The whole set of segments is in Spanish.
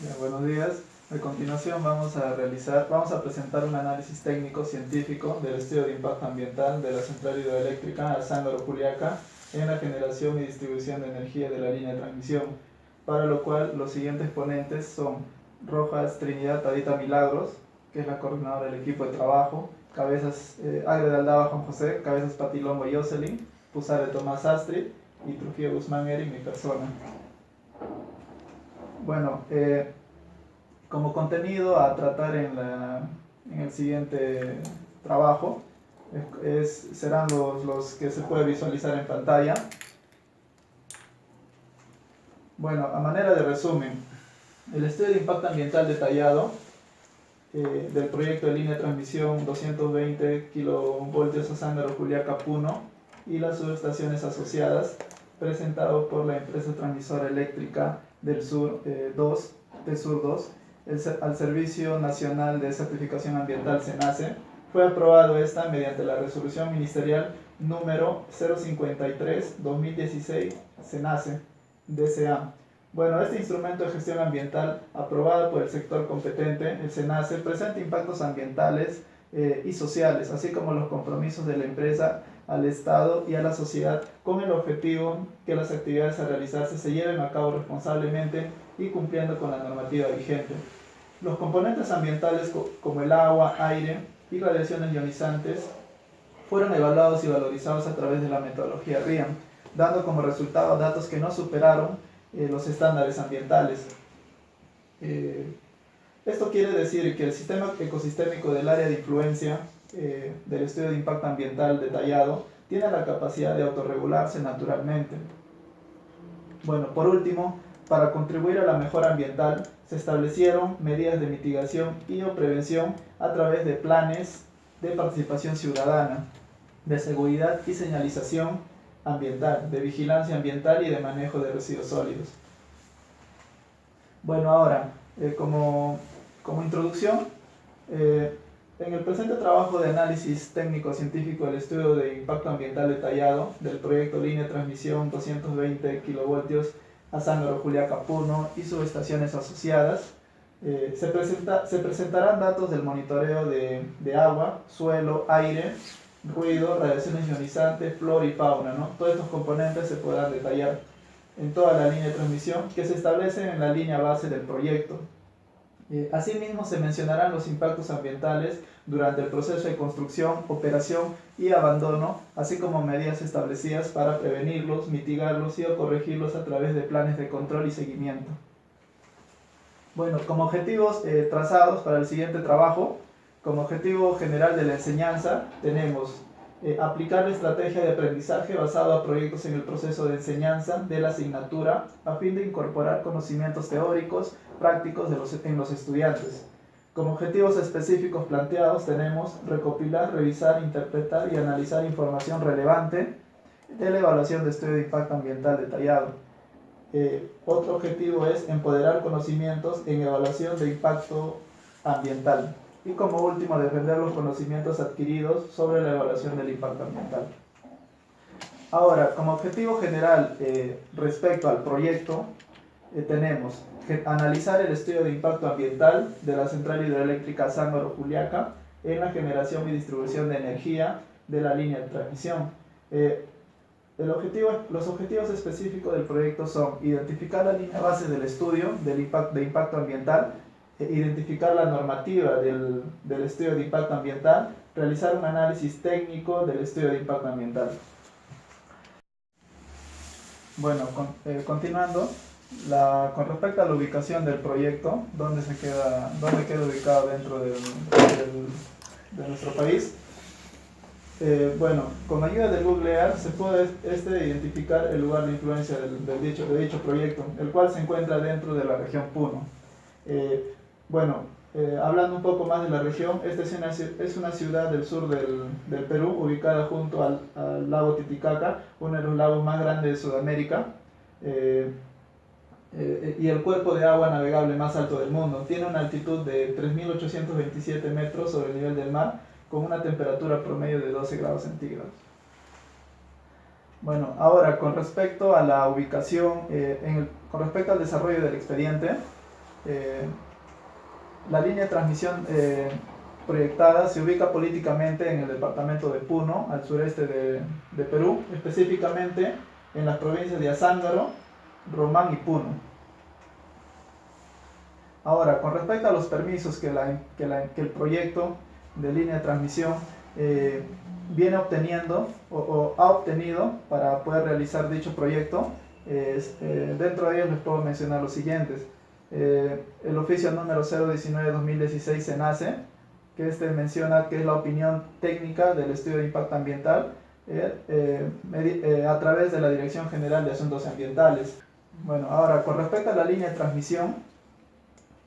Bien, buenos días. A continuación vamos a presentar un análisis técnico-científico del estudio de impacto ambiental de la central hidroeléctrica Azángaro-Juliaca en la generación y distribución de energía de la línea de transmisión, para lo cual los siguientes ponentes son Rojas Trinidad Tadita Milagros, que es la coordinadora del equipo de trabajo, Cabezas Agre de Aldaba Juan José, Cabezas Patilombo Jocelyn, Pusare Tomás Astrid y Trujillo Guzmán Eric, mi persona. Bueno, como contenido a tratar en el siguiente trabajo serán los que se puede visualizar en pantalla. Bueno, a manera de resumen, el estudio de impacto ambiental detallado del proyecto de línea de transmisión 220 kV Azángaro-Juliaca Puno y las subestaciones asociadas, presentado por la empresa transmisora eléctrica del Sur 2, TESUR 2, al Servicio Nacional de Certificación Ambiental SENACE. Fue aprobado esta mediante la resolución ministerial número 053-2016 SENACE DCA. Bueno, este instrumento de gestión ambiental aprobado por el sector competente, el SENACE, presenta impactos ambientales y sociales, así como los compromisos de la empresa al Estado y a la sociedad, con el objetivo que las actividades a realizarse se lleven a cabo responsablemente y cumpliendo con la normativa vigente. Los componentes ambientales como el agua, aire y radiaciones ionizantes fueron evaluados y valorizados a través de la metodología RIAM, dando como resultado datos que no superaron los estándares ambientales. Esto quiere decir que el sistema ecosistémico del área de influencia del estudio de impacto ambiental detallado tiene la capacidad de autorregularse naturalmente. Bueno, por último, para contribuir a la mejora ambiental, se establecieron medidas de mitigación y o prevención a través de planes de participación ciudadana, de seguridad y señalización ambiental, de vigilancia ambiental y de manejo de residuos sólidos. Bueno, ahora, como introducción, en el presente trabajo de análisis técnico-científico del estudio de impacto ambiental detallado del proyecto línea de transmisión 220 kV Azángaro-Juliaca Puno y subestaciones asociadas, se presentarán datos del monitoreo de agua, suelo, aire, ruido, radiaciones ionizantes, flora y fauna, ¿no? Todos estos componentes se podrán detallar en toda la línea de transmisión que se establecen en la línea base del proyecto. Asimismo, se mencionarán los impactos ambientales durante el proceso de construcción, operación y abandono, así como medidas establecidas para prevenirlos, mitigarlos y o corregirlos a través de planes de control y seguimiento. Bueno, como objetivos trazados para el siguiente trabajo, como objetivo general de la enseñanza, tenemos aplicar la estrategia de aprendizaje basado a proyectos en el proceso de enseñanza de la asignatura a fin de incorporar conocimientos teóricos, prácticos en los estudiantes. Como objetivos específicos planteados tenemos recopilar, revisar, interpretar y analizar información relevante de la evaluación de estudio de impacto ambiental detallado. Otro objetivo es empoderar conocimientos en evaluación de impacto ambiental. Y como último, defender los conocimientos adquiridos sobre la evaluación del impacto ambiental. Ahora, como objetivo general respecto al proyecto, tenemos analizar el estudio de impacto ambiental de la central hidroeléctrica Azángaro-Juliaca en la generación y distribución de energía de la línea de transmisión. Los objetivos específicos del proyecto son identificar la línea base del estudio de impacto ambiental, identificar la normativa del estudio de impacto ambiental, realizar un análisis técnico del estudio de impacto ambiental. Bueno, continuando, con respecto a la ubicación del proyecto, dónde queda ubicado dentro de nuestro país. Bueno, con ayuda de Google Earth se puede identificar el lugar de influencia de dicho proyecto, el cual se encuentra dentro de la región Puno. Hablando un poco más de la región, esta es una ciudad del sur del Perú, ubicada junto al lago Titicaca, uno de los lagos más grandes de Sudamérica, y el cuerpo de agua navegable más alto del mundo. Tiene una altitud de 3.827 metros sobre el nivel del mar, con una temperatura promedio de 12 grados centígrados. Bueno, ahora con respecto a la ubicación, con respecto al desarrollo del expediente, La línea de transmisión proyectada se ubica políticamente en el departamento de Puno, al sureste de Perú, específicamente en las provincias de Azángaro, Román y Puno. Ahora, con respecto a los permisos que el proyecto de línea de transmisión viene obteniendo o ha obtenido para poder realizar dicho proyecto, dentro de ellos les puedo mencionar los siguientes. El oficio número 019-2016 SENACE, que menciona que es la opinión técnica del estudio de impacto ambiental a través de la Dirección General de Asuntos Ambientales. Bueno, ahora con respecto a la línea de transmisión,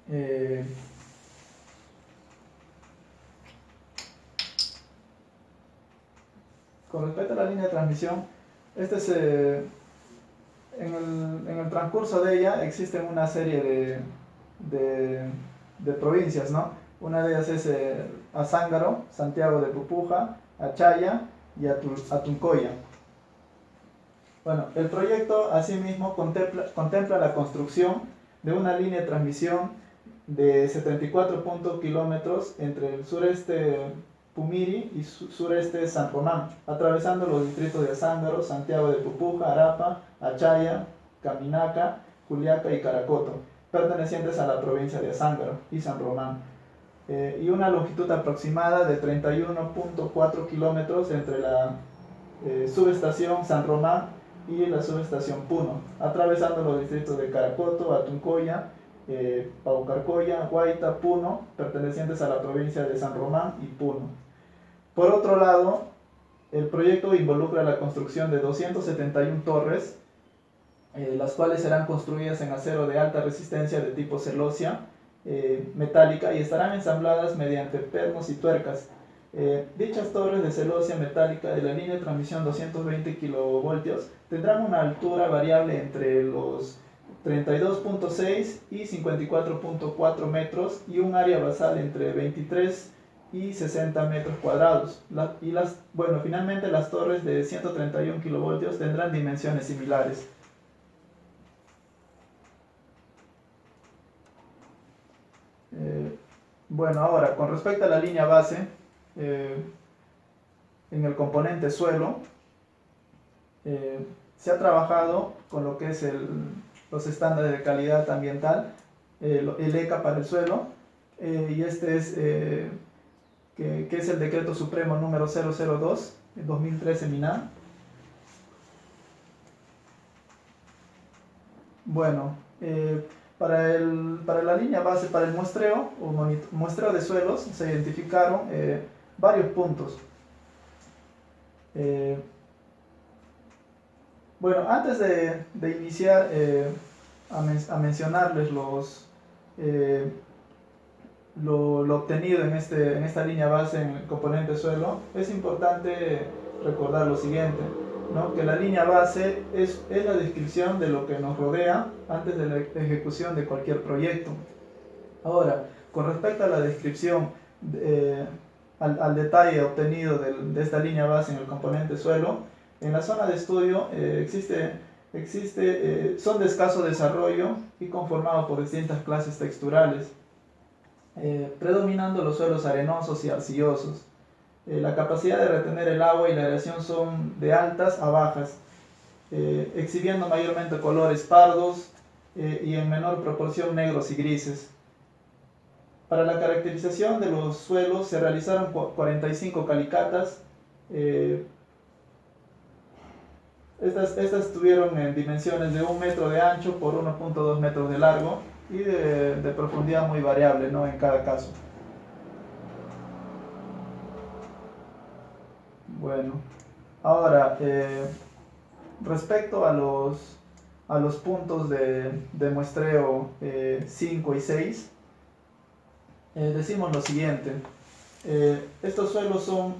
en el transcurso de ella existen una serie de provincias, ¿no? Una de ellas es Azángaro, Santiago de Pupuja, Achaya y Atuncoya. Bueno, el proyecto asimismo contempla la construcción de una línea de transmisión de 74 kilómetros entre el sureste Pumiri y sureste San Román, atravesando los distritos de Azángaro, Santiago de Pupuja, Arapa, Achaya, Caminaca, Juliaca y Caracoto, pertenecientes a la provincia de Azángaro y San Román, y una longitud aproximada de 31.4 kilómetros entre la subestación San Román y la subestación Puno, atravesando los distritos de Caracoto, Atuncoya, Paucarcoya, Guaita, Puno, pertenecientes a la provincia de San Román y Puno. Por otro lado, el proyecto involucra la construcción de 271 torres, las cuales serán construidas en acero de alta resistencia de tipo celosía metálica y estarán ensambladas mediante pernos y tuercas. Dichas torres de celosía metálica de la línea de transmisión 220 kilovoltios tendrán una altura variable entre los 32.6 y 54.4 metros y un área basal entre 23 y 60 metros cuadrados. Finalmente las torres de 131 kilovoltios tendrán dimensiones similares. Ahora, con respecto a la línea base, en el componente suelo, se ha trabajado con lo que es los estándares de calidad ambiental, el ECA para el suelo, y este es, que es el decreto supremo número 002, 2013 MINAM. Bueno, para la línea base, para el muestreo o muestreo de suelos, se identificaron varios puntos. Antes de iniciar a mencionarles lo obtenido en esta línea base en el componente suelo, es importante recordar lo siguiente, ¿no? Que la línea base es la descripción de lo que nos rodea antes de la ejecución de cualquier proyecto. Ahora, con respecto a la descripción, al detalle obtenido de esta línea base en el componente suelo, en la zona de estudio son de escaso desarrollo y conformados por distintas clases texturales, predominando los suelos arenosos y arcillosos. La capacidad de retener el agua y la aireación son de altas a bajas, exhibiendo mayormente colores pardos y en menor proporción negros y grises. Para la caracterización de los suelos se realizaron 45 calicatas. Estas tuvieron en dimensiones de 1 metro de ancho por 1.2 metros de largo y de profundidad muy variable, ¿no? En cada caso. Bueno, ahora respecto a los puntos de muestreo 5 y 6, decimos lo siguiente. Estos suelos son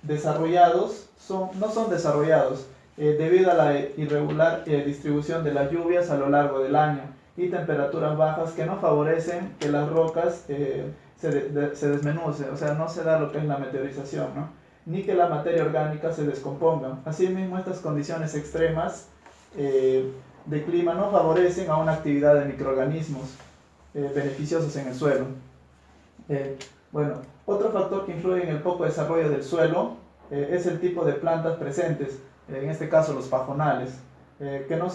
desarrollados, no son desarrollados debido a la irregular distribución de las lluvias a lo largo del año y temperaturas bajas que no favorecen que las rocas se desmenucen, o sea, no se da lo que es la meteorización, ¿no? Ni que la materia orgánica se descomponga. Asimismo, estas condiciones extremas de clima no favorecen a una actividad de microorganismos. beneficiosos en el suelo. Bueno, otro factor que influye en el poco desarrollo del suelo es el tipo de plantas presentes, en este caso los pajonales, que no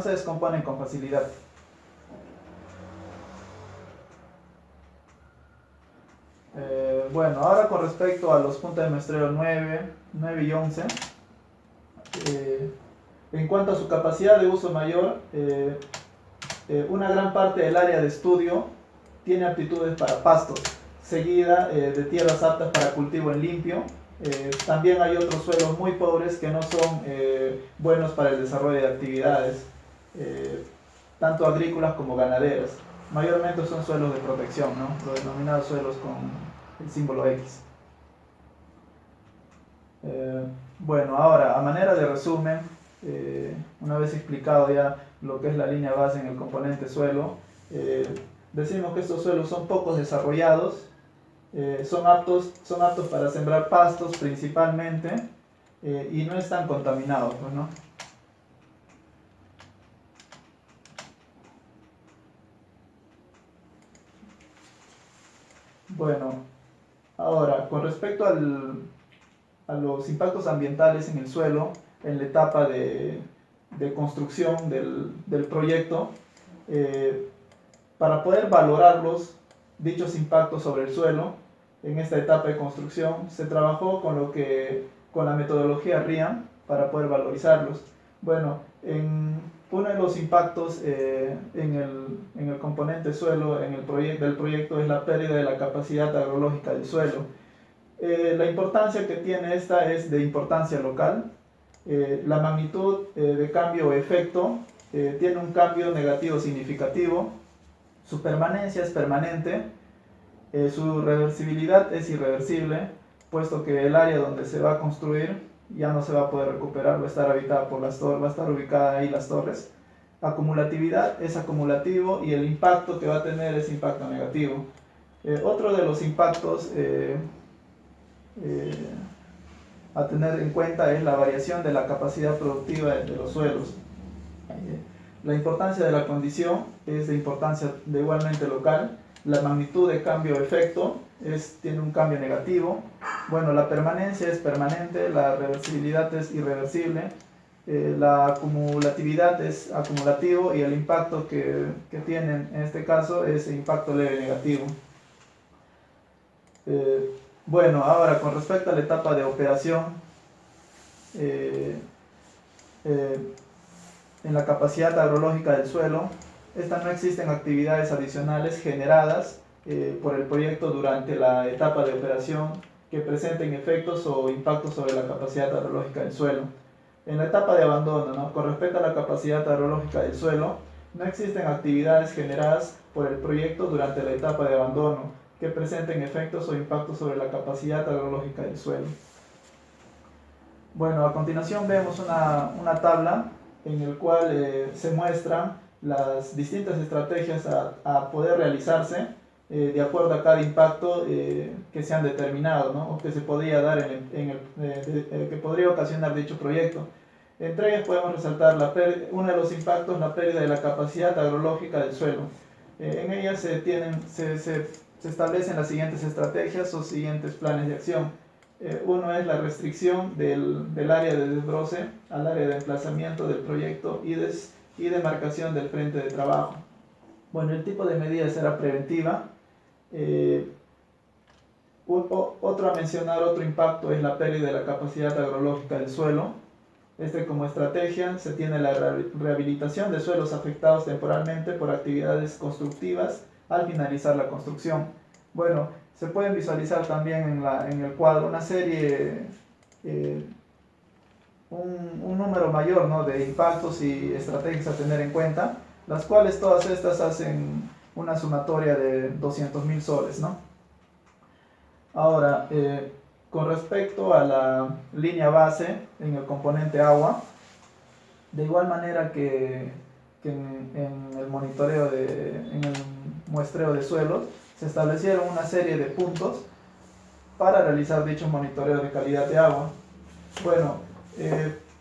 se descomponen con facilidad. Bueno, ahora con respecto a los puntos de muestreo 9 y 11, en cuanto a su capacidad de uso mayor, una gran parte del área de estudio tiene aptitudes para pastos, seguida de tierras aptas para cultivo en limpio. También hay otros suelos muy pobres que no son buenos para el desarrollo de actividades, tanto agrícolas como ganaderas. Mayormente son suelos de protección, ¿no? Los denominados suelos con el símbolo X. Bueno, ahora, a manera de resumen, una vez explicado ya lo que es la línea base en el componente suelo, decimos que estos suelos son poco desarrollados, son aptos para sembrar pastos principalmente, y no están contaminados, pues, ¿no? Bueno, ahora, con respecto a los impactos ambientales en el suelo, en la etapa de construcción del proyecto, para poder valorarlos, dichos impactos sobre el suelo, en esta etapa de construcción, se trabajó con la metodología RIAM para poder valorizarlos. Bueno, uno de los impactos en el componente suelo del proyecto es la pérdida de la capacidad agrológica del suelo. La importancia que tiene esta es de importancia local. La magnitud de cambio o efecto tiene un cambio negativo significativo. Su permanencia es permanente. Su reversibilidad es irreversible, puesto que el área donde se va a construir ya no se va a poder recuperar, va a estar habitada por las torres, va a estar ubicada ahí las torres. Acumulatividad es acumulativo y el impacto que va a tener es impacto negativo. Otro de los impactos a tener en cuenta es la variación de la capacidad productiva de los suelos. La importancia de la condición es de importancia de igualmente local. La magnitud de cambio o efecto tiene un cambio negativo. Bueno, la permanencia es permanente, la reversibilidad es irreversible, la acumulatividad es acumulativo y el impacto que tienen en este caso es impacto leve negativo. Bueno, ahora con respecto a la etapa de operación, en la capacidad agrológica del suelo, no existen actividades adicionales generadas por el proyecto durante la etapa de operación que presenten efectos o impactos sobre la capacidad agrológica del suelo. En la etapa de abandono, ¿no? Con respecto a la capacidad agrológica del suelo, no existen actividades generadas por el proyecto durante la etapa de abandono que presenten efectos o impactos sobre la capacidad agrológica del suelo. Bueno, a continuación vemos una tabla en la cual se muestran las distintas estrategias a poder realizarse de acuerdo a cada impacto que se han determinado, ¿no? O que se podría dar que podría ocasionar dicho proyecto. Entre ellas podemos resaltar uno de los impactos, la pérdida de la capacidad agrológica del suelo. En ellas se establecen las siguientes estrategias o siguientes planes de acción. Uno es la restricción del área de desbroce al área de emplazamiento del proyecto y demarcación del frente de trabajo. Bueno, el tipo de medida será preventiva. Otro a mencionar, otro impacto es la pérdida de la capacidad agrológica del suelo. Como estrategia se tiene la rehabilitación de suelos afectados temporalmente por actividades constructivas al finalizar la construcción. Bueno, se pueden visualizar también en el cuadro una serie, un número mayor, ¿no?, de impactos y estrategias a tener en cuenta, las cuales todas estas hacen una sumatoria de 200.000 soles, ¿no? Ahora, con respecto a la línea base en el componente agua, de igual manera que en el monitoreo en el muestreo de suelos, se establecieron una serie de puntos para realizar dicho monitoreo de calidad de agua. Bueno,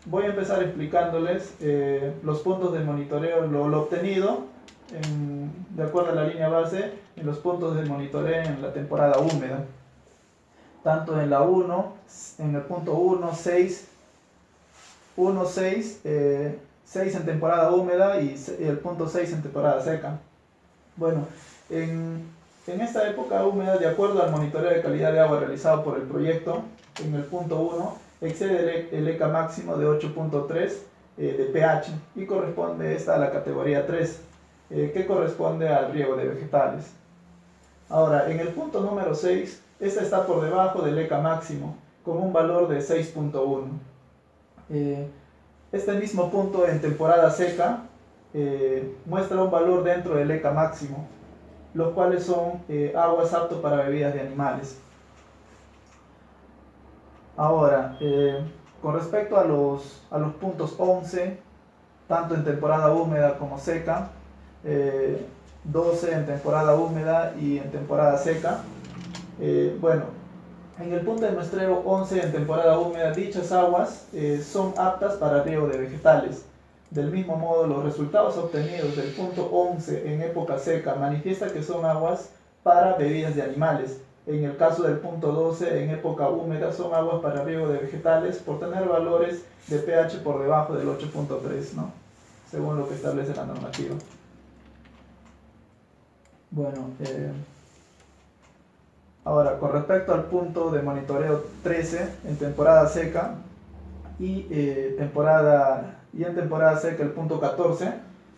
voy a empezar explicándoles los puntos de monitoreo, lo obtenido de acuerdo a la línea base, en los puntos de monitoreo en la temporada húmeda. Tanto en la 1, en el punto 1, 6, 1, 6, 6 en temporada húmeda y el punto 6 en temporada seca. Bueno, en esta época húmeda, de acuerdo al monitoreo de calidad de agua realizado por el proyecto, en el punto 1 excede el ECA máximo de 8.3 de pH y corresponde esta a la categoría 3, que corresponde al riego de vegetales. Ahora, en el punto número 6, esta está por debajo del ECA máximo, con un valor de 6.1. Este mismo punto en temporada seca muestra un valor dentro del ECA máximo, los cuales son aguas aptas para bebidas de animales. Ahora, con respecto a los puntos 11, tanto en temporada húmeda como seca, 12 en temporada húmeda y en temporada seca, bueno, en el punto de muestreo 11 en temporada húmeda, dichas aguas son aptas para riego de vegetales. Del mismo modo, los resultados obtenidos del punto 11 en época seca manifiestan que son aguas para bebidas de animales. En el caso del punto 12 en época húmeda son aguas para riego de vegetales por tener valores de pH por debajo del 8.3, ¿no? Según lo que establece la normativa. Bueno, ahora, con respecto al punto de monitoreo 13 en temporada seca y en temporada seca el punto 14,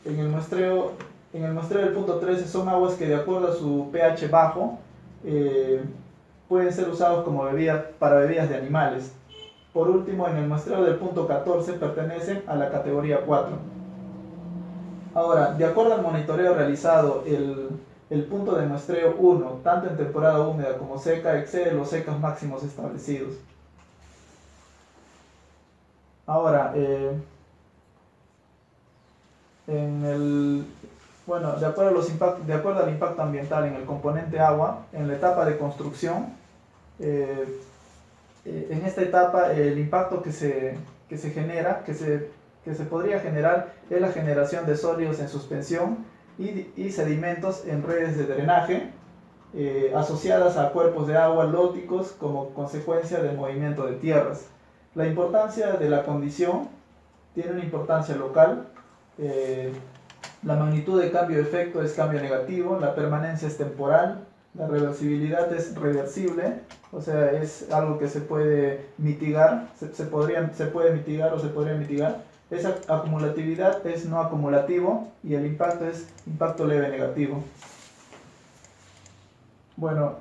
en el muestreo del punto 13 son aguas que de acuerdo a su pH bajo pueden ser usados como para bebidas de animales. Por último, en el muestreo del punto 14 pertenecen a la categoría 4. Ahora, de acuerdo al monitoreo realizado, el punto de muestreo 1, tanto en temporada húmeda como seca, excede los ECAs máximos establecidos. Ahora, de acuerdo al impacto ambiental en el componente agua, en la etapa de construcción, en esta etapa el impacto que se genera, que se podría generar, es la generación de sólidos en suspensión y sedimentos en redes de drenaje asociadas a cuerpos de agua lóticos como consecuencia del movimiento de tierras. La importancia de la condición tiene una importancia local. La magnitud de cambio de efecto es cambio negativo, la permanencia es temporal, la reversibilidad es reversible, o sea, es algo que se puede mitigar, se puede mitigar o se podría mitigar. Esa acumulatividad es no acumulativo y el impacto es impacto leve negativo. Bueno,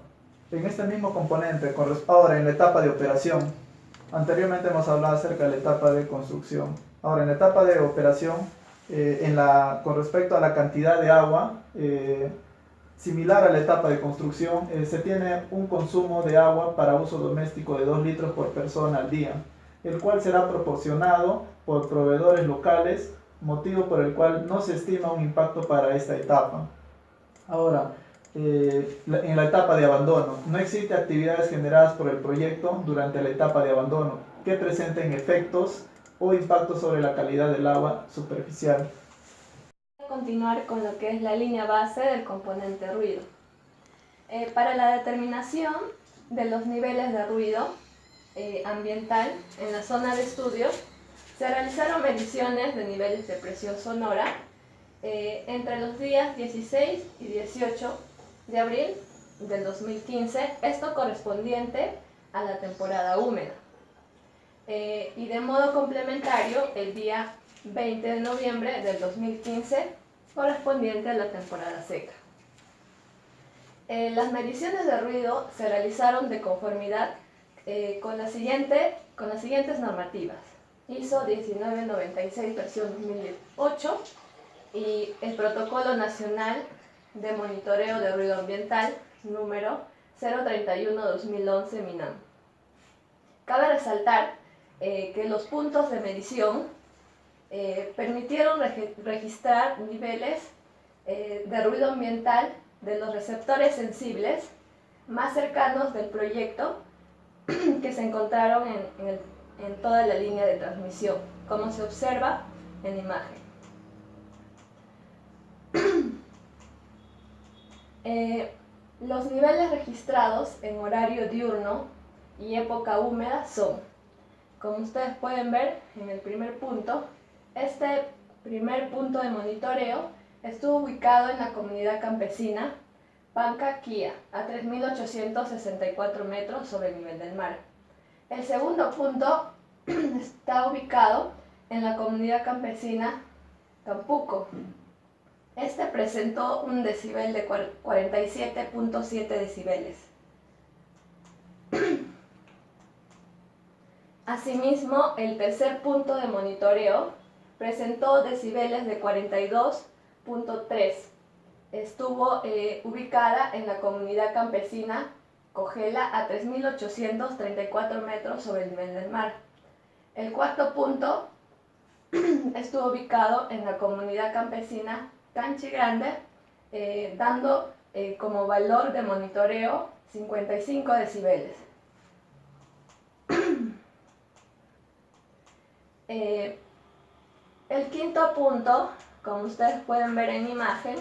en este mismo componente, ahora en la etapa de operación, anteriormente hemos hablado acerca de la etapa de construcción. Ahora en la etapa de operación, con respecto a la cantidad de agua, similar a la etapa de construcción, se tiene un consumo de agua para uso doméstico de 2 litros por persona al día, el cual será proporcionado por proveedores locales, motivo por el cual no se estima un impacto para esta etapa. Ahora, en la etapa de abandono, no existen actividades generadas por el proyecto durante la etapa de abandono que presenten efectos o impactos sobre la calidad del agua superficial. Continuar con lo que es la línea base del componente ruido. Para la determinación de los niveles de ruido ambiental en la zona de estudio, se realizaron mediciones de niveles de presión sonora entre los días 16 y 18 de abril del 2015, esto correspondiente a la temporada húmeda. Y de modo complementario, el día 20 de noviembre del 2015, correspondiente a la temporada seca. Las mediciones de ruido se realizaron de conformidad con las siguientes normativas: ISO 1996 versión 2008 y el Protocolo Nacional de Monitoreo de Ruido Ambiental número 031-2011 MINAM. Cabe resaltar que los puntos de medición permitieron registrar niveles de ruido ambiental de los receptores sensibles más cercanos del proyecto que se encontraron en toda la línea de transmisión, como se observa en imagen. Los niveles registrados en horario diurno y época húmeda son, como ustedes pueden ver en el primer punto, este primer punto de monitoreo estuvo ubicado en la comunidad campesina Pancaquía, a 3.864 metros sobre el nivel del mar. El segundo punto está ubicado en la comunidad campesina Campuco. Este presentó un decibel de 47.7 decibeles. Asimismo, el tercer punto de monitoreo presentó decibeles de 42.3. Estuvo ubicada en la comunidad campesina Cogela a 3.834 metros sobre el nivel del mar. El cuarto punto estuvo ubicado en la comunidad campesina Canchi Grande, dando como valor de monitoreo 55 decibeles. El quinto punto, como ustedes pueden ver en imagen,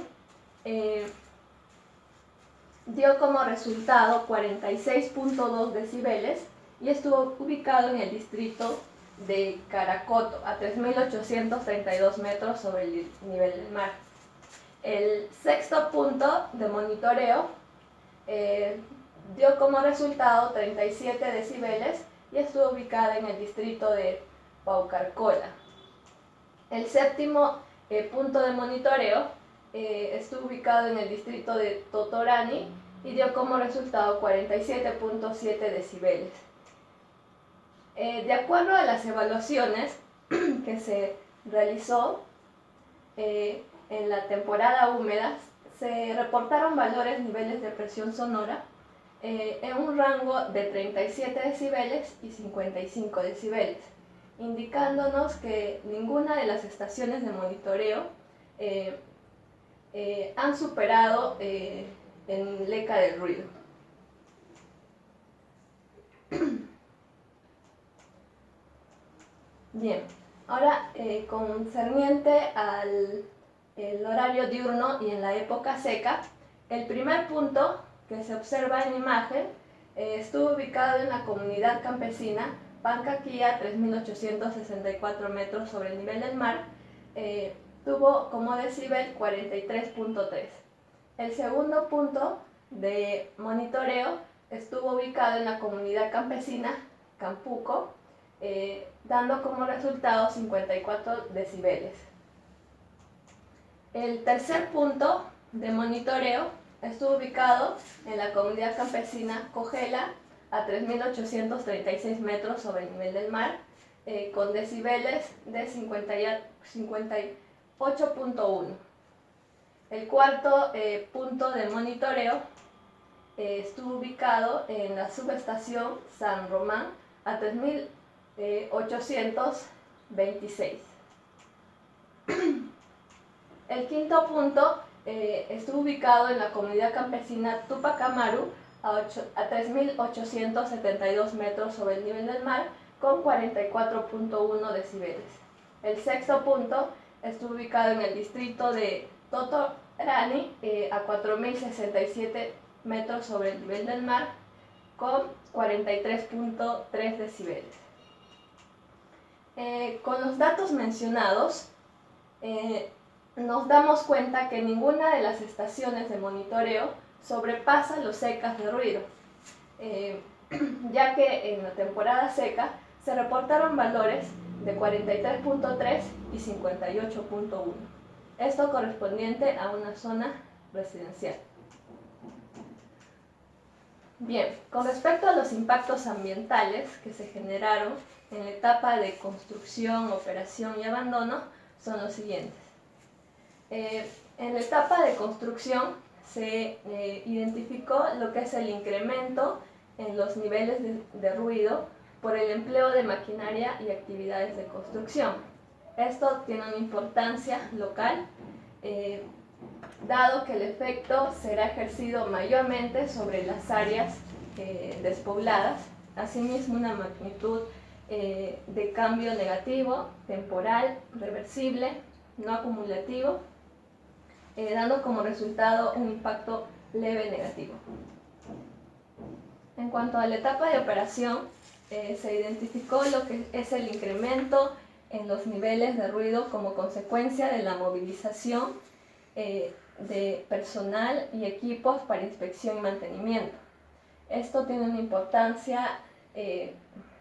dio como resultado 46.2 decibeles y estuvo ubicado en el distrito de Caracoto, a 3.832 metros sobre el nivel del mar. El sexto punto de monitoreo dio como resultado 37 decibeles y estuvo ubicado en el distrito de Paucarcola. El séptimo punto de monitoreo estuvo ubicado en el distrito de Totorani y dio como resultado 47.7 decibeles. De acuerdo a las evaluaciones que se realizó en la temporada húmeda, se reportaron niveles de presión sonora en un rango de 37 decibeles y 55 decibeles, indicándonos que ninguna de las estaciones de monitoreo han superado en LECA del ruido. Bien, ahora concerniente al horario diurno y en la época seca, el primer punto que se observa en imagen estuvo ubicado en la comunidad campesina Pancaquía, 3.864 metros sobre el nivel del mar, tuvo como decibel 43.3. El segundo punto de monitoreo estuvo ubicado en la comunidad campesina Campuco, dando como resultado 54 decibeles. El tercer punto de monitoreo estuvo ubicado en la comunidad campesina Cogela, a 3.836 metros sobre el nivel del mar, con decibeles de 58.1. El cuarto punto de monitoreo estuvo ubicado en la subestación San Román, a 3.826. El quinto punto estuvo ubicado en la comunidad campesina Tupac Amaru, a 3.872 metros sobre el nivel del mar, con 44.1 decibeles. El sexto punto estuvo ubicado en el distrito de Totorani, a 4.067 metros sobre el nivel del mar, con 43.3 decibeles. Con los datos mencionados, nos damos cuenta que ninguna de las estaciones de monitoreo sobrepasa los CECAs de ruido, ya que en la temporada seca se reportaron valores de 43.3 y 58.1, esto correspondiente a una zona residencial. Bien, con respecto a los impactos ambientales que se generaron en la etapa de construcción, operación y abandono, son los siguientes. En la etapa de construcción se identificó lo que es el incremento en los niveles de ruido por el empleo de maquinaria y actividades de construcción. Esto tiene una importancia local, dado que el efecto será ejercido mayormente sobre las áreas despobladas, asimismo una magnitud de cambio negativo, temporal, reversible, no acumulativo, dando como resultado un impacto leve negativo. En cuanto a la etapa de operación, se identificó lo que es el incremento en los niveles de ruido como consecuencia de la movilización de personal y equipos para inspección y mantenimiento. Esto tiene una importancia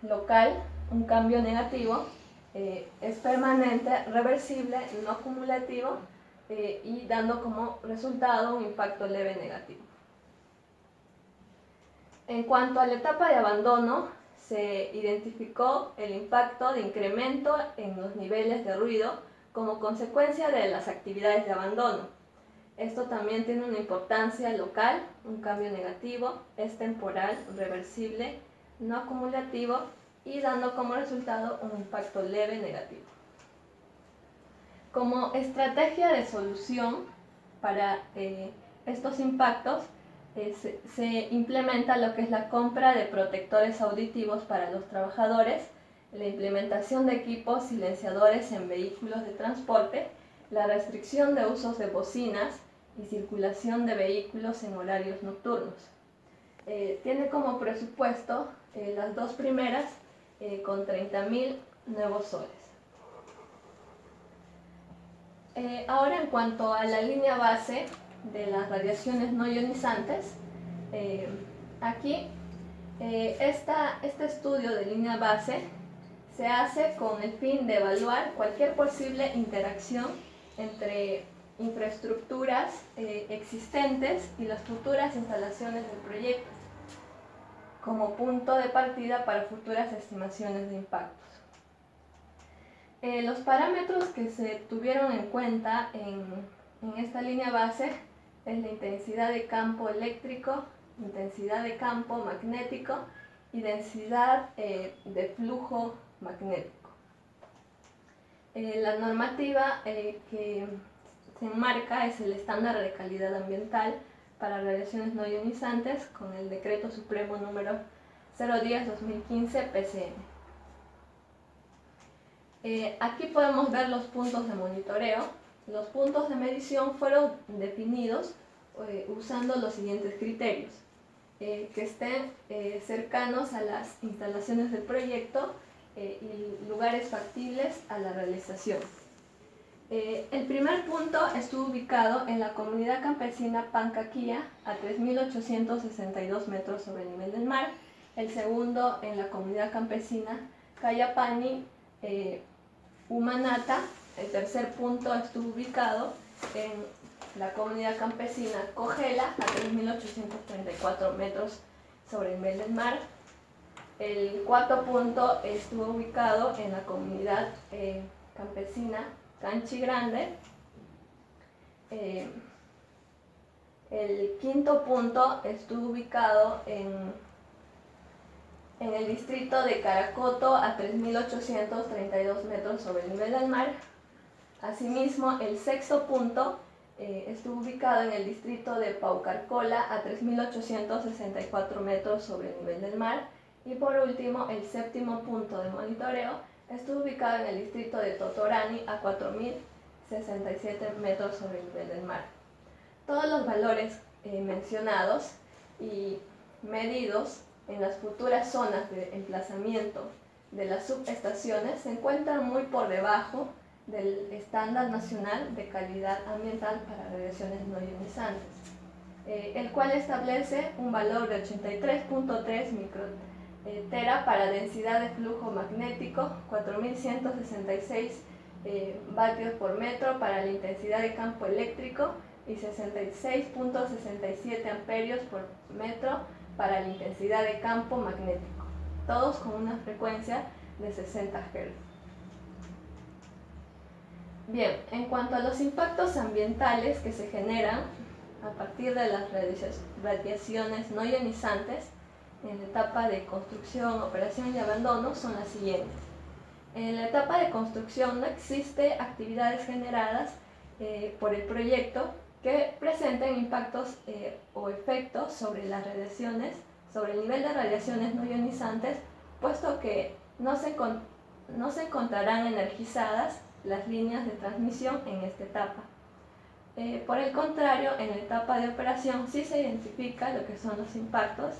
local, un cambio negativo, es permanente, reversible, no acumulativo y dando como resultado un impacto leve negativo. En cuanto a la etapa de abandono, se identificó el impacto de incremento en los niveles de ruido como consecuencia de las actividades de abandono. Esto también tiene una importancia local, un cambio negativo, es temporal, reversible, no acumulativo y dando como resultado un impacto leve negativo. Como estrategia de solución para estos impactos, se implementa lo que es la compra de protectores auditivos para los trabajadores, la implementación de equipos silenciadores en vehículos de transporte, la restricción de usos de bocinas y circulación de vehículos en horarios nocturnos. Tiene como presupuesto las dos primeras con 30.000 nuevos soles. Ahora, en cuanto a la línea base de las radiaciones no ionizantes, aquí este estudio de línea base se hace con el fin de evaluar cualquier posible interacción entre infraestructuras existentes y las futuras instalaciones del proyecto, como punto de partida para futuras estimaciones de impactos. Los parámetros que se tuvieron en cuenta en esta línea base es la intensidad de campo eléctrico, intensidad de campo magnético y densidad de flujo magnético. La normativa que se enmarca es el estándar de calidad ambiental para radiaciones no ionizantes con el Decreto Supremo número 010-2015 PCM. Aquí podemos ver los puntos de monitoreo. Los puntos de medición fueron definidos usando los siguientes criterios: que estén cercanos a las instalaciones del proyecto y lugares factibles a la realización. El primer punto estuvo ubicado en la comunidad campesina Pancaquilla, a 3.862 metros sobre el nivel del mar. El segundo en la comunidad campesina Cayapani, Humanata. El tercer punto estuvo ubicado en la comunidad campesina Cogela, a 3.834 metros sobre el nivel del mar. El cuarto punto estuvo ubicado en la comunidad campesina Canchi Grande. El quinto punto estuvo ubicado en el distrito de Caracoto, a 3.832 metros sobre el nivel del mar. Asimismo, el sexto punto estuvo ubicado en el distrito de Paucarcola, a 3.864 metros sobre el nivel del mar. Y por último, el séptimo punto de monitoreo estuvo ubicado en el distrito de Totorani, a 4.067 metros sobre el nivel del mar. Todos los valores mencionados y medidos en las futuras zonas de emplazamiento de las subestaciones se encuentran muy por debajo del estándar nacional de calidad ambiental para radiaciones no ionizantes, el cual establece un valor de 83.3 microtera para densidad de flujo magnético, 4.166 vatios por metro para la intensidad de campo eléctrico y 66.67 amperios por metro para la intensidad de campo magnético, todos con una frecuencia de 60 Hz. Bien, en cuanto a los impactos ambientales que se generan a partir de las radiaciones no ionizantes en la etapa de construcción, operación y abandono, son las siguientes. En la etapa de construcción no existe actividades generadas por el proyecto que presenten impactos o efectos sobre las radiaciones, sobre el nivel de radiaciones no ionizantes, puesto que no se encontrarán energizadas las líneas de transmisión en esta etapa. Por el contrario, en la etapa de operación sí se identifica lo que son los impactos,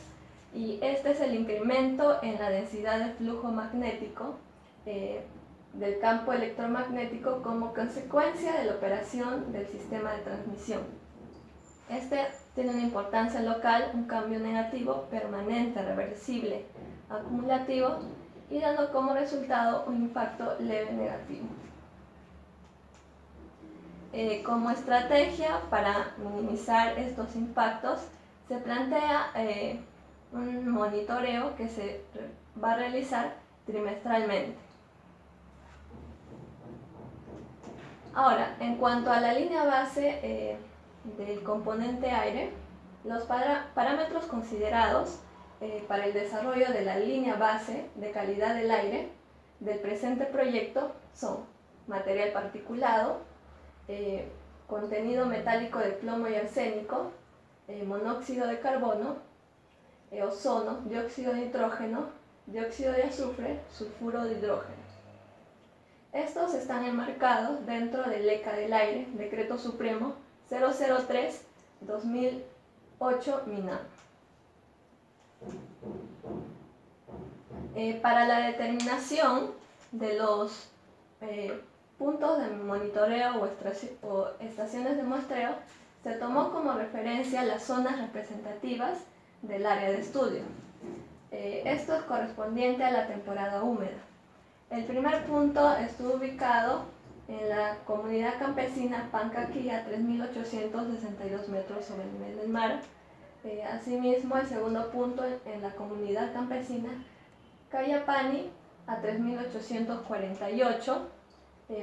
y este es el incremento en la densidad de flujo magnético del campo electromagnético como consecuencia de la operación del sistema de transmisión. Este tiene una importancia local, un cambio negativo, permanente, reversible, acumulativo, y dando como resultado un impacto leve negativo. Como estrategia para minimizar estos impactos, se plantea un monitoreo que se va a realizar trimestralmente. Ahora, en cuanto a la línea base del componente aire, los parámetros considerados para el desarrollo de la línea base de calidad del aire del presente proyecto son material particulado, contenido metálico de plomo y arsénico, monóxido de carbono, ozono, dióxido de nitrógeno, dióxido de azufre, sulfuro de hidrógeno. Estos están enmarcados dentro del ECA del aire, Decreto Supremo 003/2008 MINAM. Para la determinación de los puntos de monitoreo o estaciones de muestreo, se tomó como referencia las zonas representativas del área de estudio. Esto es correspondiente a la temporada húmeda. El primer punto estuvo ubicado en la comunidad campesina Pancaquí a 3.862 metros sobre el nivel del mar. Asimismo, el segundo punto en la comunidad campesina Cayapani a 3.848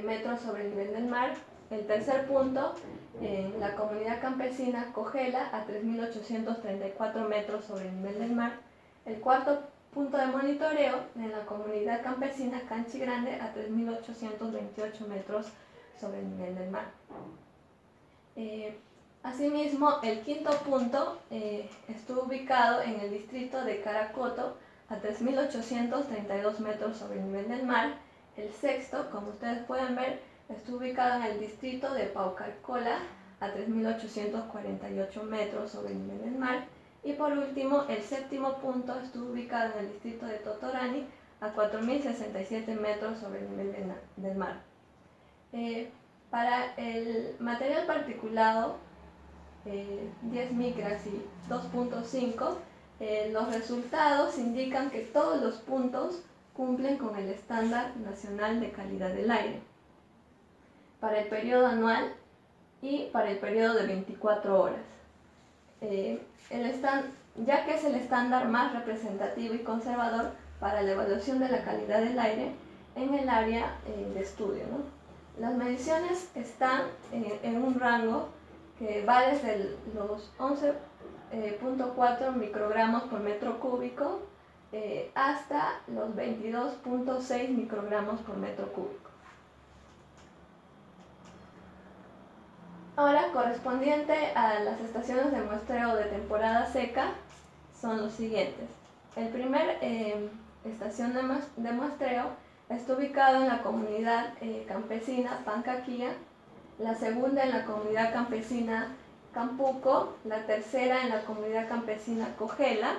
metros sobre el nivel del mar. El tercer punto en la comunidad campesina Cogela a 3.834 metros sobre el nivel del mar. El cuarto punto de monitoreo en la comunidad campesina Canchi Grande a 3.828 metros sobre el nivel del mar. Asimismo, el quinto punto estuvo ubicado en el distrito de Caracoto a 3.832 metros sobre el nivel del mar. El sexto, como ustedes pueden ver, estuvo ubicado en el distrito de Paucarcola a 3.848 metros sobre el nivel del mar. Y por último, el séptimo punto estuvo ubicado en el distrito de Totorani a 4.067 metros sobre el nivel del mar. Para el material particulado 10 micras y 2.5, los resultados indican que todos los puntos cumplen con el estándar nacional de calidad del aire para el periodo anual y para el periodo de 24 horas. Ya que es el estándar más representativo y conservador para la evaluación de la calidad del aire en el área de estudio, ¿no? Las mediciones están en un rango que va desde los 11.4 microgramos por metro cúbico hasta los 22.6 microgramos por metro cúbico. Ahora, correspondiente a las estaciones de muestreo de temporada seca, son los siguientes. El primer estación de muestreo está ubicado en la comunidad campesina Pancaquía, la segunda en la comunidad campesina Campuco, la tercera en la comunidad campesina Cogela,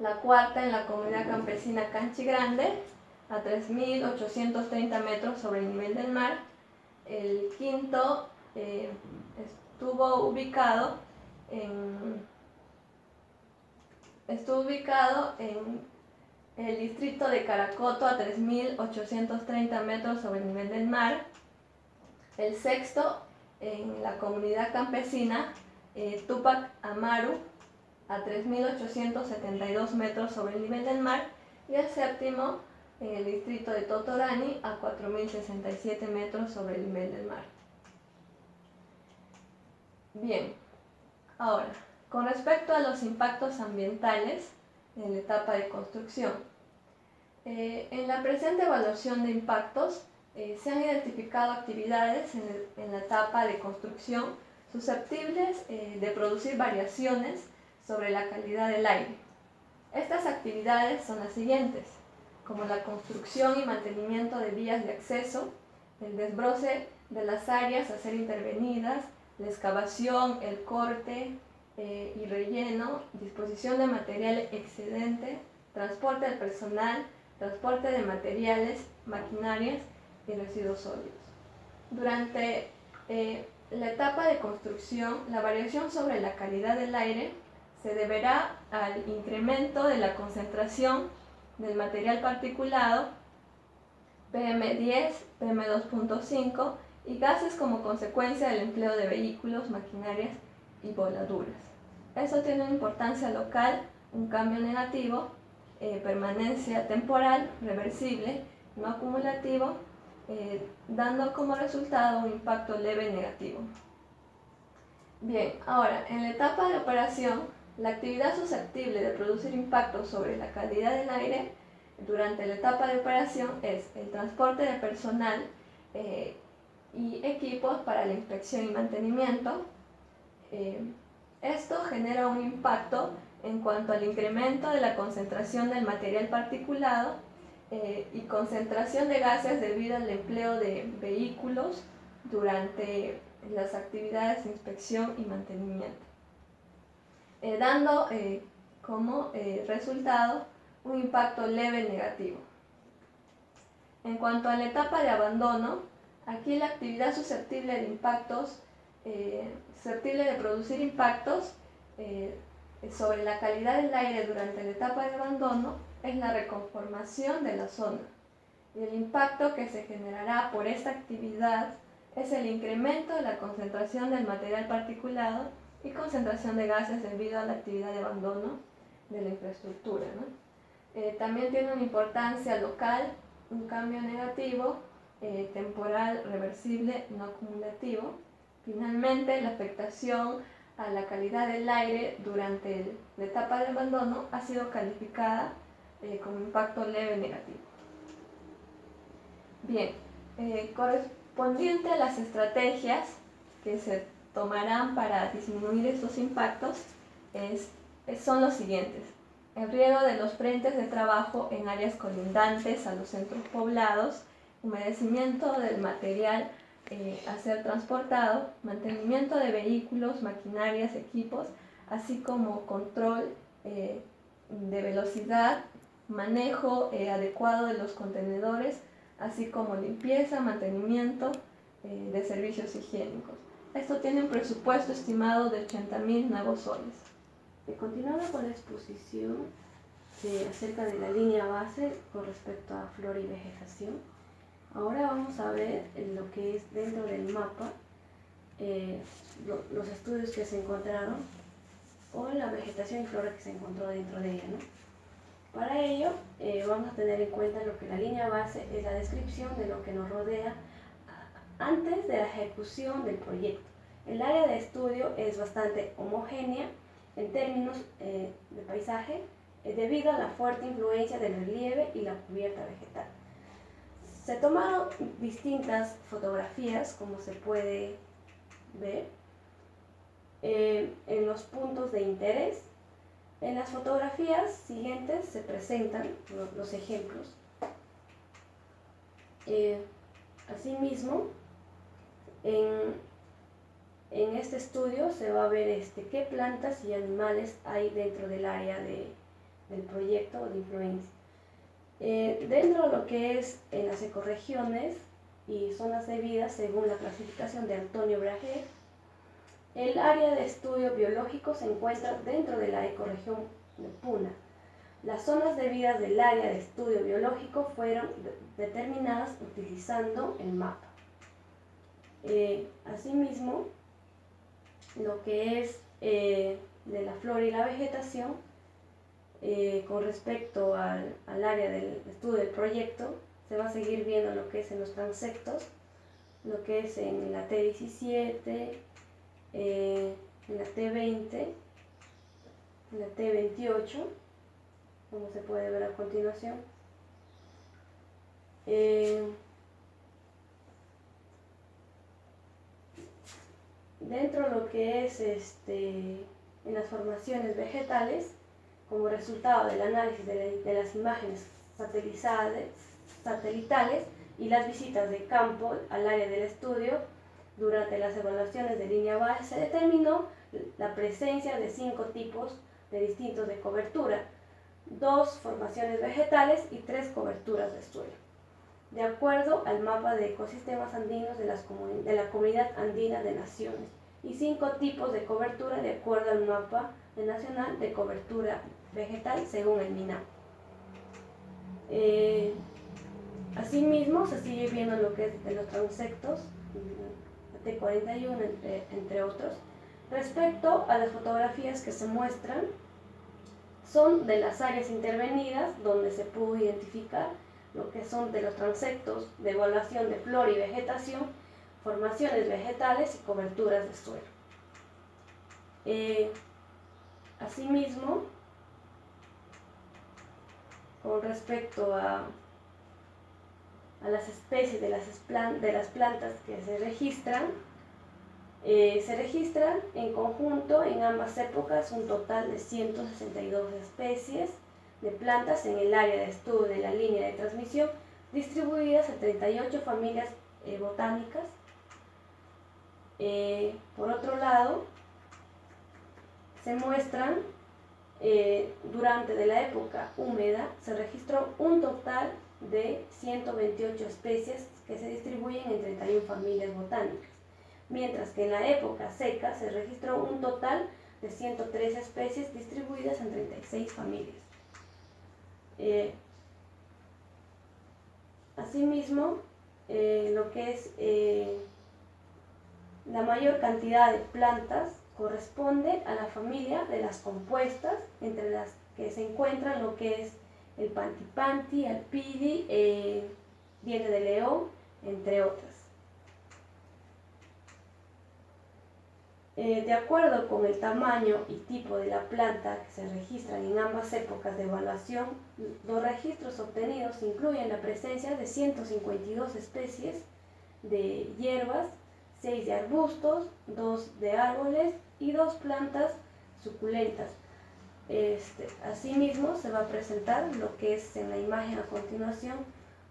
la cuarta en la comunidad campesina Canchi Grande, a 3.830 metros sobre el nivel del mar. El quinto estuvo ubicado en el distrito de Caracoto a 3.830 metros sobre el nivel del mar. El sexto en la comunidad campesina Tupac Amaru a 3.872 metros sobre el nivel del mar, y el séptimo en el distrito de Totorani a 4.067 metros sobre el nivel del mar. Bien, ahora, con respecto a los impactos ambientales en la etapa de construcción, en la presente evaluación de impactos se han identificado actividades en la etapa de construcción susceptibles de producir variaciones sobre la calidad del aire. Estas actividades son las siguientes, como la construcción y mantenimiento de vías de acceso, el desbroce de las áreas a ser intervenidas, la excavación, el corte y relleno, disposición de material excedente, transporte del personal, transporte de materiales, maquinarias y residuos sólidos. Durante la etapa de construcción, la variación sobre la calidad del aire se deberá al incremento de la concentración del material particulado, PM10, PM2.5 y gases como consecuencia del empleo de vehículos, maquinarias y voladuras. Eso tiene una importancia local, un cambio negativo, permanencia temporal, reversible, no acumulativo, dando como resultado un impacto leve negativo. Bien, ahora, en la etapa de operación, la actividad susceptible de producir impactos sobre la calidad del aire durante la etapa de operación es el transporte de personal y equipos para la inspección y mantenimiento. Esto genera un impacto en cuanto al incremento de la concentración del material particulado y concentración de gases debido al empleo de vehículos durante las actividades de inspección y mantenimiento, dando como resultado un impacto leve negativo. En cuanto a la etapa de abandono, aquí la actividad susceptible de impactos, susceptible de producir impactos sobre la calidad del aire durante la etapa de abandono es la reconformación de la zona. Y el impacto que se generará por esta actividad es el incremento de la concentración del material particulado y concentración de gases debido a la actividad de abandono de la infraestructura, ¿no? También tiene una importancia local, un cambio negativo, temporal, reversible, no acumulativo. Finalmente, la afectación a la calidad del aire durante la etapa de abandono ha sido calificada como impacto leve negativo. Bien, correspondiente a las estrategias que se tomarán para disminuir estos impactos son los siguientes. El riego de los frentes de trabajo en áreas colindantes a los centros poblados, humedecimiento del material a ser transportado, mantenimiento de vehículos, maquinarias, equipos, así como control de velocidad, manejo adecuado de los contenedores, así como limpieza, mantenimiento de servicios higiénicos. Esto tiene un presupuesto estimado de 80.000 nuevos soles. Continuando con la exposición acerca de la línea base con respecto a flora y vegetación, ahora vamos a ver lo que es dentro del mapa, los estudios que se encontraron o la vegetación y flora que se encontró dentro de ella, ¿no? Para ello vamos a tener en cuenta lo que la línea base es la descripción de lo que nos rodea antes de la ejecución del proyecto. El área de estudio es bastante homogénea en términos de paisaje, debido a la fuerte influencia del relieve y la cubierta vegetal. Se tomaron distintas fotografías, como se puede ver, en los puntos de interés. En las fotografías siguientes se presentan los ejemplos. Asimismo, en este estudio se va a ver qué plantas y animales hay dentro del área del proyecto de influencia. Dentro de lo que es en las ecorregiones y zonas de vida según la clasificación de Antonio Brahe, el área de estudio biológico se encuentra dentro de la ecorregión de Puna. Las zonas de vida del área de estudio biológico fueron determinadas utilizando el mapa. Asimismo, lo que es de la flora y la vegetación, con respecto al área del estudio del proyecto, se va a seguir viendo lo que es en los transectos, lo que es en la T17, en la T20, en la T28, como se puede ver a continuación. Dentro de lo que es en las formaciones vegetales, como resultado del análisis de las imágenes satelitales, y las visitas de campo al área del estudio. Durante las evaluaciones de línea base se determinó la presencia de 5 tipos de distintos de cobertura, 2 formaciones vegetales y 3 coberturas de suelo, de acuerdo al mapa de ecosistemas andinos de la Comunidad Andina de Naciones, y 5 tipos de cobertura de acuerdo al mapa nacional de cobertura vegetal según el MINAM. Asimismo, se sigue viendo lo que es de los transectos, T41 entre otros. Respecto a las fotografías que se muestran, son de las áreas intervenidas donde se pudo identificar lo que son de los transectos de evaluación de flora y vegetación, formaciones vegetales y coberturas de suelo. Asimismo, con respecto a las especies de las plantas que se registran en conjunto en ambas épocas un total de 162 especies de plantas en el área de estudio de la línea de transmisión, distribuidas en 38 familias botánicas. Por otro lado, se muestran durante de la época húmeda se registró un total de 128 especies que se distribuyen en 31 familias botánicas, mientras que en la época seca se registró un total de 103 especies distribuidas en 36 familias. Asimismo, lo que es la mayor cantidad de plantas corresponde a la familia de las compuestas, entre las que se encuentran lo que es el pantipanti, el pidi, diente de león, entre otras. De acuerdo con el tamaño y tipo de la planta que se registran en ambas épocas de evaluación, los registros obtenidos incluyen la presencia de 152 especies de hierbas, 6 de arbustos, 2 de árboles y 2 plantas suculentas. Asimismo, se va a presentar lo que es en la imagen a continuación,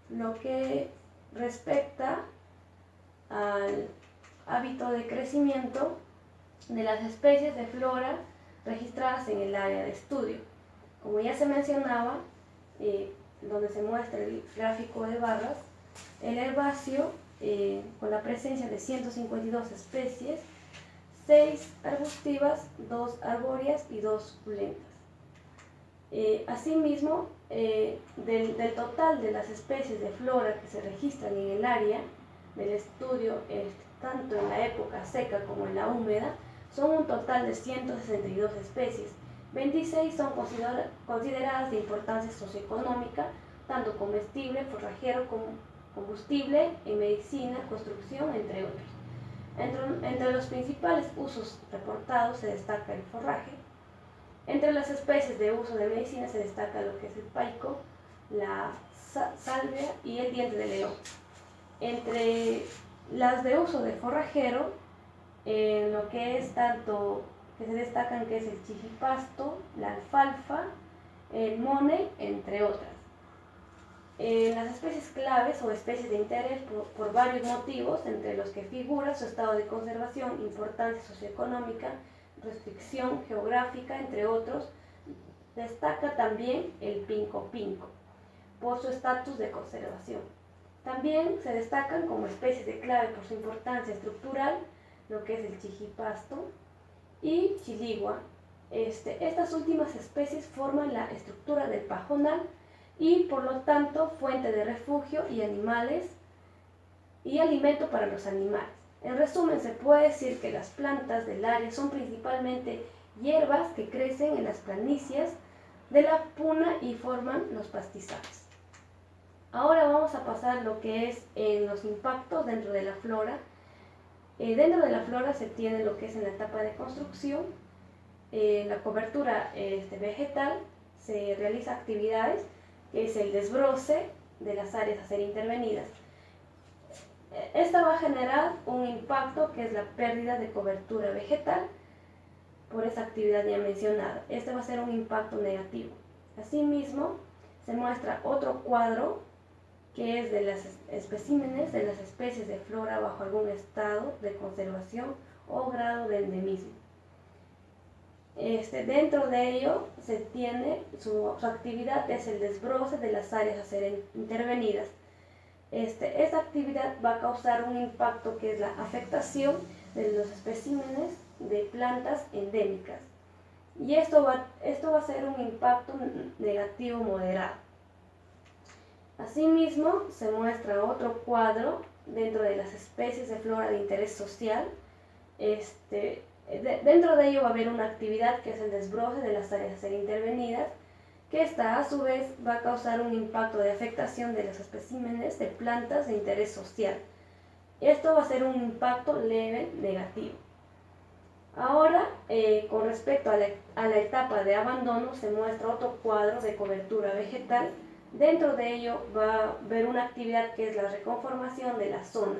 lo que respecta al hábito de crecimiento de las especies de flora registradas en el área de estudio. Como ya se mencionaba, donde se muestra el gráfico de barras, el herbáceo con la presencia de 152 especies, 6 arbustivas, 2 arbóreas y 2 suculentas. Asimismo, del total de las especies de flora que se registran en el área del estudio, tanto en la época seca como en la húmeda, son un total de 162 especies. 26 son consideradas de importancia socioeconómica, tanto comestible, forrajero, como combustible, en medicina, construcción, entre otros. Entre los principales usos reportados se destaca el forraje. Entre las especies de uso de medicina se destaca lo que es el paico, la salvia y el diente de león. Entre las de uso de forrajero, lo que es tanto que se destacan que es el chijipasto, la alfalfa, el mone, entre otras. Las especies claves o especies de interés por varios motivos, entre los que figura su estado de conservación, importancia socioeconómica, restricción geográfica, entre otros, destaca también el pinco pinco por su estatus de conservación. También se destacan como especies de clave por su importancia estructural lo que es el chijipasto y chiligua. Estas últimas especies forman la estructura del pajonal y por lo tanto fuente de refugio y animales y alimento para los animales. En resumen, se puede decir que las plantas del área son principalmente hierbas que crecen en las planicies de la puna y forman los pastizales. Ahora vamos a pasar lo que es los impactos dentro de la flora. Dentro de la flora se tiene lo que es en la etapa de construcción, la cobertura vegetal, se realiza actividades que es el desbroce de las áreas a ser intervenidas. Esta va a generar un impacto que es la pérdida de cobertura vegetal por esa actividad ya mencionada. Este va a ser un impacto negativo. Asimismo, se muestra otro cuadro que es de los especímenes de las especies de flora bajo algún estado de conservación o grado de endemismo. Dentro de ello se tiene su actividad es el desbroce de las áreas a ser intervenidas. Esta actividad va a causar un impacto que es la afectación de los especímenes de plantas endémicas. Y esto va a ser un impacto negativo moderado. Asimismo, se muestra otro cuadro dentro de las especies de flora de interés social. Dentro de ello va a haber una actividad que es el desbroce de las áreas a ser intervenidas, que esta a su vez va a causar un impacto de afectación de los especímenes de plantas de interés social. Esto va a ser un impacto leve negativo. Ahora, con respecto a la etapa de abandono, se muestra otro cuadro de cobertura vegetal. Dentro de ello va a haber una actividad que es la reconformación de la zona,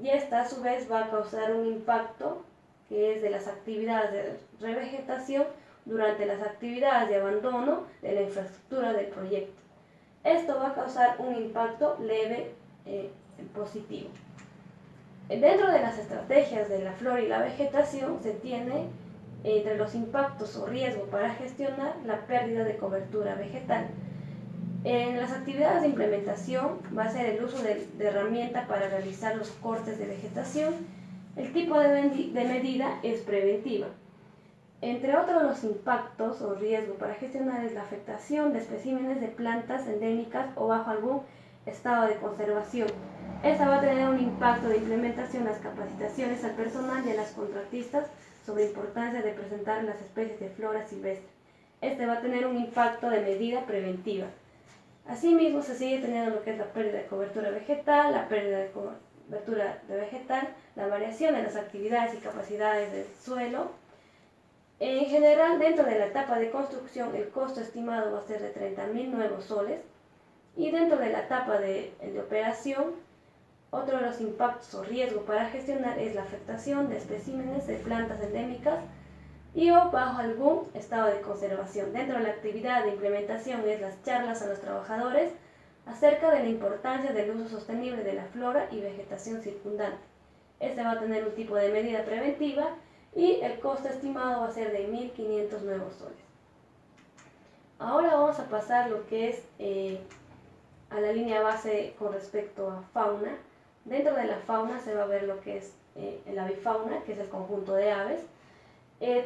y esta a su vez va a causar un impacto que es de las actividades de revegetación durante las actividades de abandono de la infraestructura del proyecto. Esto va a causar un impacto leve positivo. Dentro de las estrategias de la flora y la vegetación se tiene entre los impactos o riesgos para gestionar la pérdida de cobertura vegetal. En las actividades de implementación va a ser el uso de herramienta para realizar los cortes de vegetación. El tipo de medida es preventiva. Entre otros los impactos o riesgos para gestionar es la afectación de especímenes de plantas endémicas o bajo algún estado de conservación. Esta va a tener un impacto de implementación en las capacitaciones al personal y a las contratistas sobre la importancia de presentar las especies de flora silvestre. Este va a tener un impacto de medida preventiva. Asimismo, se sigue teniendo lo que es la pérdida de cobertura vegetal, la pérdida de cobertura de vegetal, la variación de las actividades y capacidades del suelo. En general, dentro de la etapa de construcción, el costo estimado va a ser de 30.000 nuevos soles. Y dentro de la etapa de operación, otro de los impactos o riesgos para gestionar es la afectación de especímenes de plantas endémicas y o bajo algún estado de conservación. Dentro de la actividad de implementación es las charlas a los trabajadores acerca de la importancia del uso sostenible de la flora y vegetación circundante. Este va a tener un tipo de medida preventiva y el costo estimado va a ser de 1.500 nuevos soles. Ahora vamos a pasar lo que es a la línea base con respecto a fauna. Dentro de la fauna se va a ver lo que es la avifauna, que es el conjunto de aves.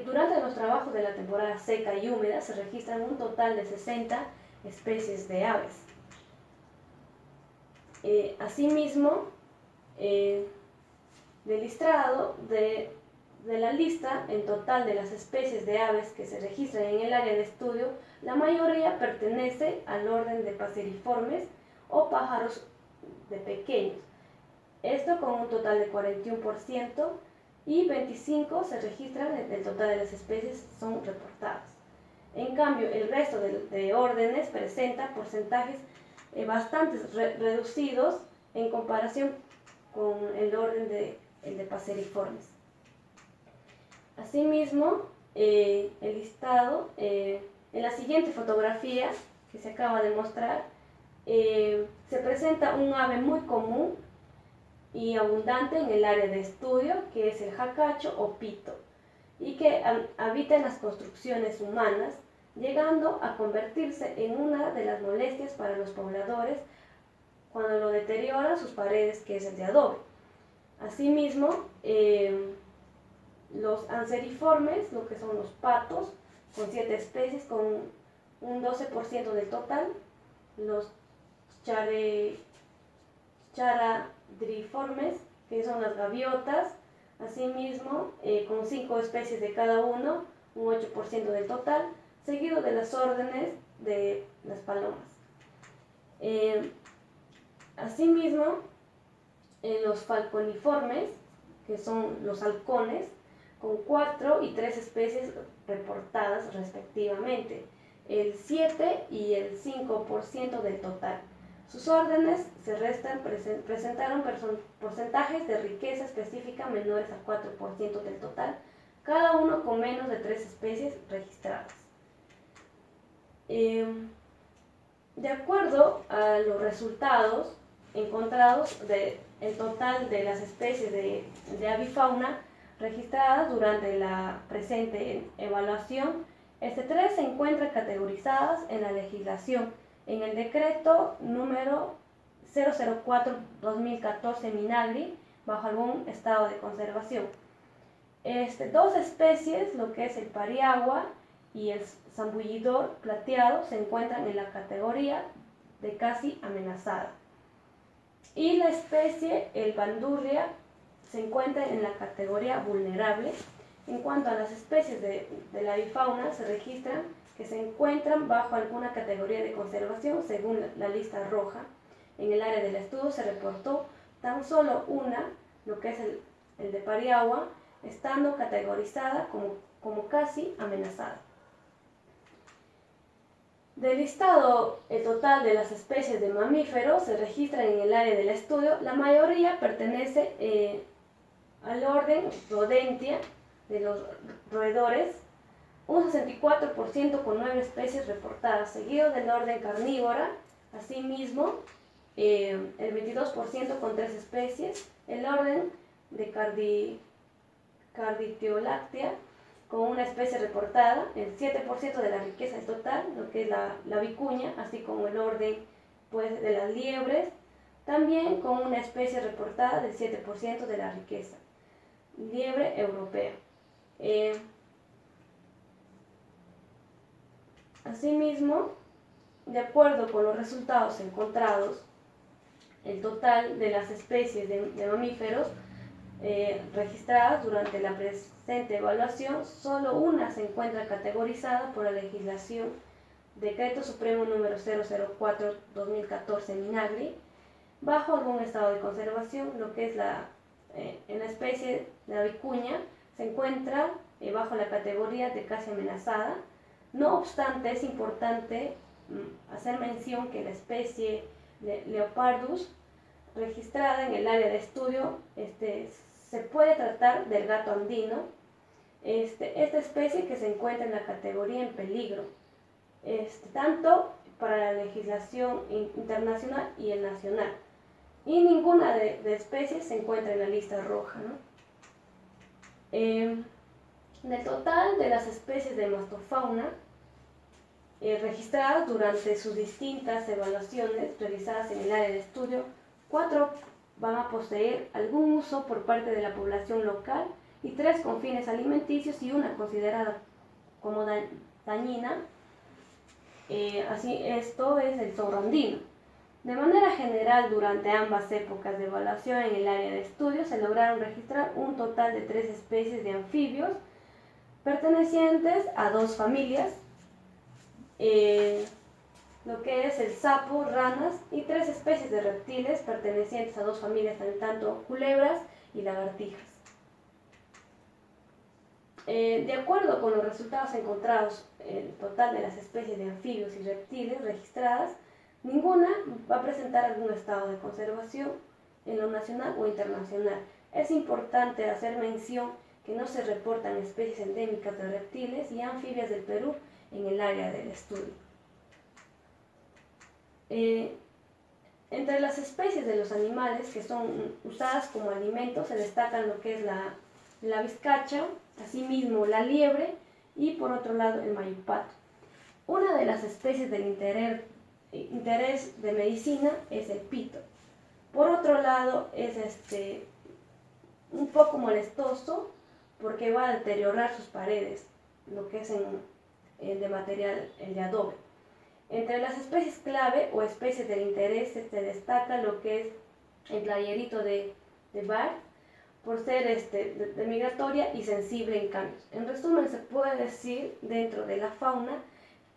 Durante los trabajos de la temporada seca y húmeda se registran un total de 60 especies de aves. Asimismo, del listado de la lista en total de las especies de aves que se registran en el área de estudio, la mayoría pertenece al orden de paseriformes o pájaros de pequeños. Esto con un total de 41%, y 25 se registran del total de las especies son reportadas. En cambio, el resto de órdenes presenta porcentajes bastante reducidos en comparación con el orden de paseriformes. Asimismo, el listado, en la siguiente fotografía que se acaba de mostrar, se presenta un ave muy común y abundante en el área de estudio, que es el jacacho o pito, y que habita en las construcciones humanas, llegando a convertirse en una de las molestias para los pobladores cuando lo deterioran sus paredes, que es el de adobe. Asimismo, los anseriformes, lo que son los patos, con 7 especies, con un 12% del total, los charadriformes, que son las gaviotas, asimismo con 5 especies de cada uno, un 8% del total, seguido de las órdenes de las palomas. Asimismo, los falconiformes, que son los halcones, con 4 y 3 especies reportadas respectivamente, el 7 y el 5% del total. Sus órdenes presentaron porcentajes de riqueza específica menores al 4% del total, cada uno con menos de 3 especies registradas. De acuerdo a los resultados encontrados el total de las especies de avifauna registradas durante la presente evaluación. 3 se encuentran categorizadas en la legislación, en el decreto número 004-2014 Minagri, bajo algún estado de conservación. 2 especies, lo que es el pariagua y el zambullidor plateado, se encuentran en la categoría de casi amenazada. Y la especie, el bandurria, se encuentra en la categoría vulnerable. En cuanto a las especies de la avifauna, se registran que se encuentran bajo alguna categoría de conservación según la lista roja. En el área del estudio se reportó tan solo una, lo que es el de pariagua, estando categorizada como casi amenazada. Del listado total de las especies de mamíferos se registran en el área del estudio, la mayoría pertenece al orden Rodentia, de los roedores, un 64% con 9 especies reportadas, seguido del orden Carnívora, asimismo el 22% con 3 especies, el orden de Carditioláctea con una especie reportada, el 7% de la riqueza total, lo que es la vicuña, así como el orden pues, de las liebres, también con una especie reportada del 7% de la riqueza, liebre europea. Asimismo, de acuerdo con los resultados encontrados, el total de las especies de mamíferos registradas durante la presente evaluación, solo una se encuentra categorizada por la legislación Decreto Supremo número 004-2014 Minagri, bajo algún estado de conservación, lo que es en la especie de la vicuña, se encuentra bajo la categoría de casi amenazada. No obstante, es importante hacer mención que la especie de Leopardus, registrada en el área de estudio, se puede tratar del gato andino, esta especie que se encuentra en la categoría en peligro, tanto para la legislación internacional y el nacional, y ninguna de especies se encuentra en la lista roja, ¿no? Del total de las especies de mastofauna registradas durante sus distintas evaluaciones realizadas en el área de estudio, 4 van a poseer algún uso por parte de la población local y 3 con fines alimenticios y una considerada como dañina. Así, esto es el zorro andino. De manera general, durante ambas épocas de evaluación en el área de estudio se lograron registrar un total de 3 especies de anfibios pertenecientes a 2 familias, lo que es el sapo, ranas, y 3 especies de reptiles pertenecientes a 2 familias, tanto culebras y lagartijas. De acuerdo con los resultados encontrados, el total de las especies de anfibios y reptiles registradas, ninguna va a presentar algún estado de conservación en lo nacional o internacional. Es importante hacer mención que no se reportan especies endémicas de reptiles y anfibias del Perú en el área del estudio. Entre las especies de los animales que son usadas como alimentos se destacan lo que es la vizcacha, asimismo la liebre y por otro lado el mayupato. Una de las especies del interés de medicina es el pito. Por otro lado es un poco molestoso porque va a deteriorar sus paredes, lo que es de material el de adobe. Entre las especies clave o especies del interés se destaca lo que es el playerito de Barth, por ser de migratoria y sensible en cambios. En resumen, se puede decir dentro de la fauna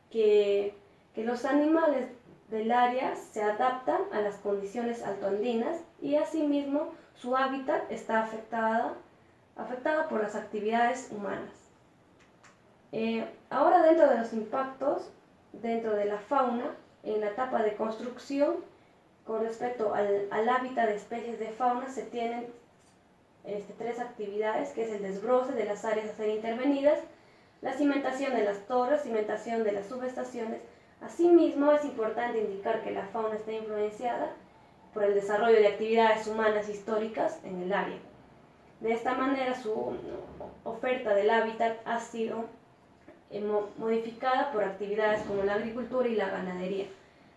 que los animales del área se adaptan a las condiciones altoandinas y asimismo su hábitat está afectada por las actividades humanas. Ahora, dentro de los impactos dentro de la fauna en la etapa de construcción con respecto al hábitat de especies de fauna, se tienen 3 actividades, que es el desbroce de las áreas a ser intervenidas, la cimentación de las torres, cimentación de las subestaciones. Asimismo, es importante indicar que la fauna está influenciada por el desarrollo de actividades humanas históricas en el área. De esta manera, su oferta del hábitat ha sido modificada por actividades como la agricultura y la ganadería.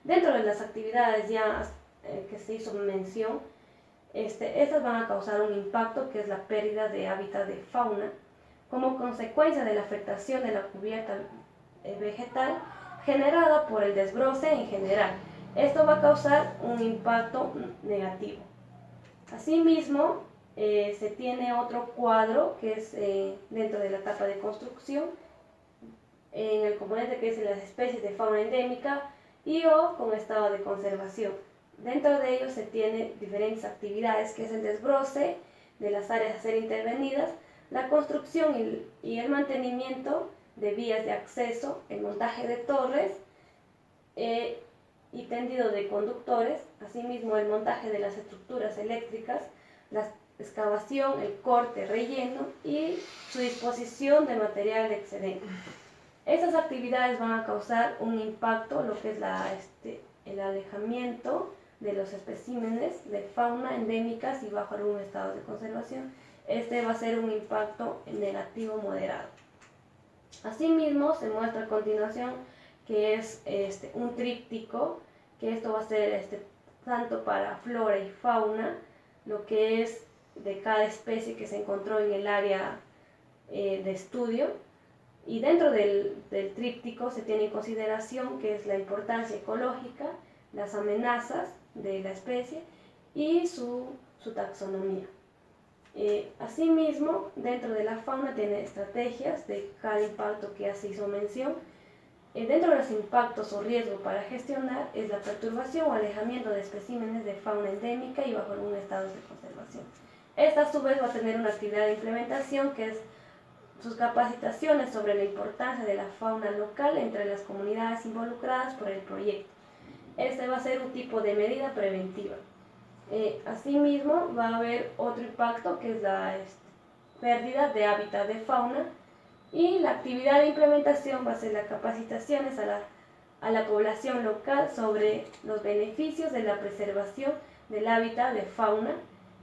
Dentro de las actividades ya que se hizo mención, estas van a causar un impacto que es la pérdida de hábitat de fauna como consecuencia de la afectación de la cubierta vegetal generada por el desbroce en general. Esto va a causar un impacto negativo. Asimismo, se tiene otro cuadro que es dentro de la etapa de construcción, en el componente que es las especies de fauna endémica y o con estado de conservación. Dentro de ellos se tiene diferentes actividades que es el desbroce de las áreas a ser intervenidas, la construcción y el mantenimiento de vías de acceso, el montaje de torres y tendido de conductores, asimismo el montaje de las estructuras eléctricas, la excavación, el corte, relleno y su disposición de material excedente. Estas actividades van a causar un impacto, lo que es el alejamiento de los especímenes de fauna endémicas y bajo algún estado de conservación. Va a ser un impacto negativo moderado. Asimismo, se muestra a continuación que es un tríptico, que esto va a ser tanto para flora y fauna, lo que es de cada especie que se encontró en el área de estudio. Y dentro del tríptico se tiene en consideración que es la importancia ecológica, las amenazas de la especie y su taxonomía. Asimismo, dentro de la fauna tiene estrategias de cada impacto que ya se hizo mención. Dentro de los impactos o riesgos para gestionar es la perturbación o alejamiento de especímenes de fauna endémica y bajo algún estado de conservación. Esta a su vez va a tener una actividad de implementación que es sus capacitaciones sobre la importancia de la fauna local entre las comunidades involucradas por el proyecto. Va a ser un tipo de medida preventiva. Asimismo, va a haber otro impacto que es la pérdida de hábitat de fauna y la actividad de implementación va a ser las capacitaciones a la población local sobre los beneficios de la preservación del hábitat de fauna.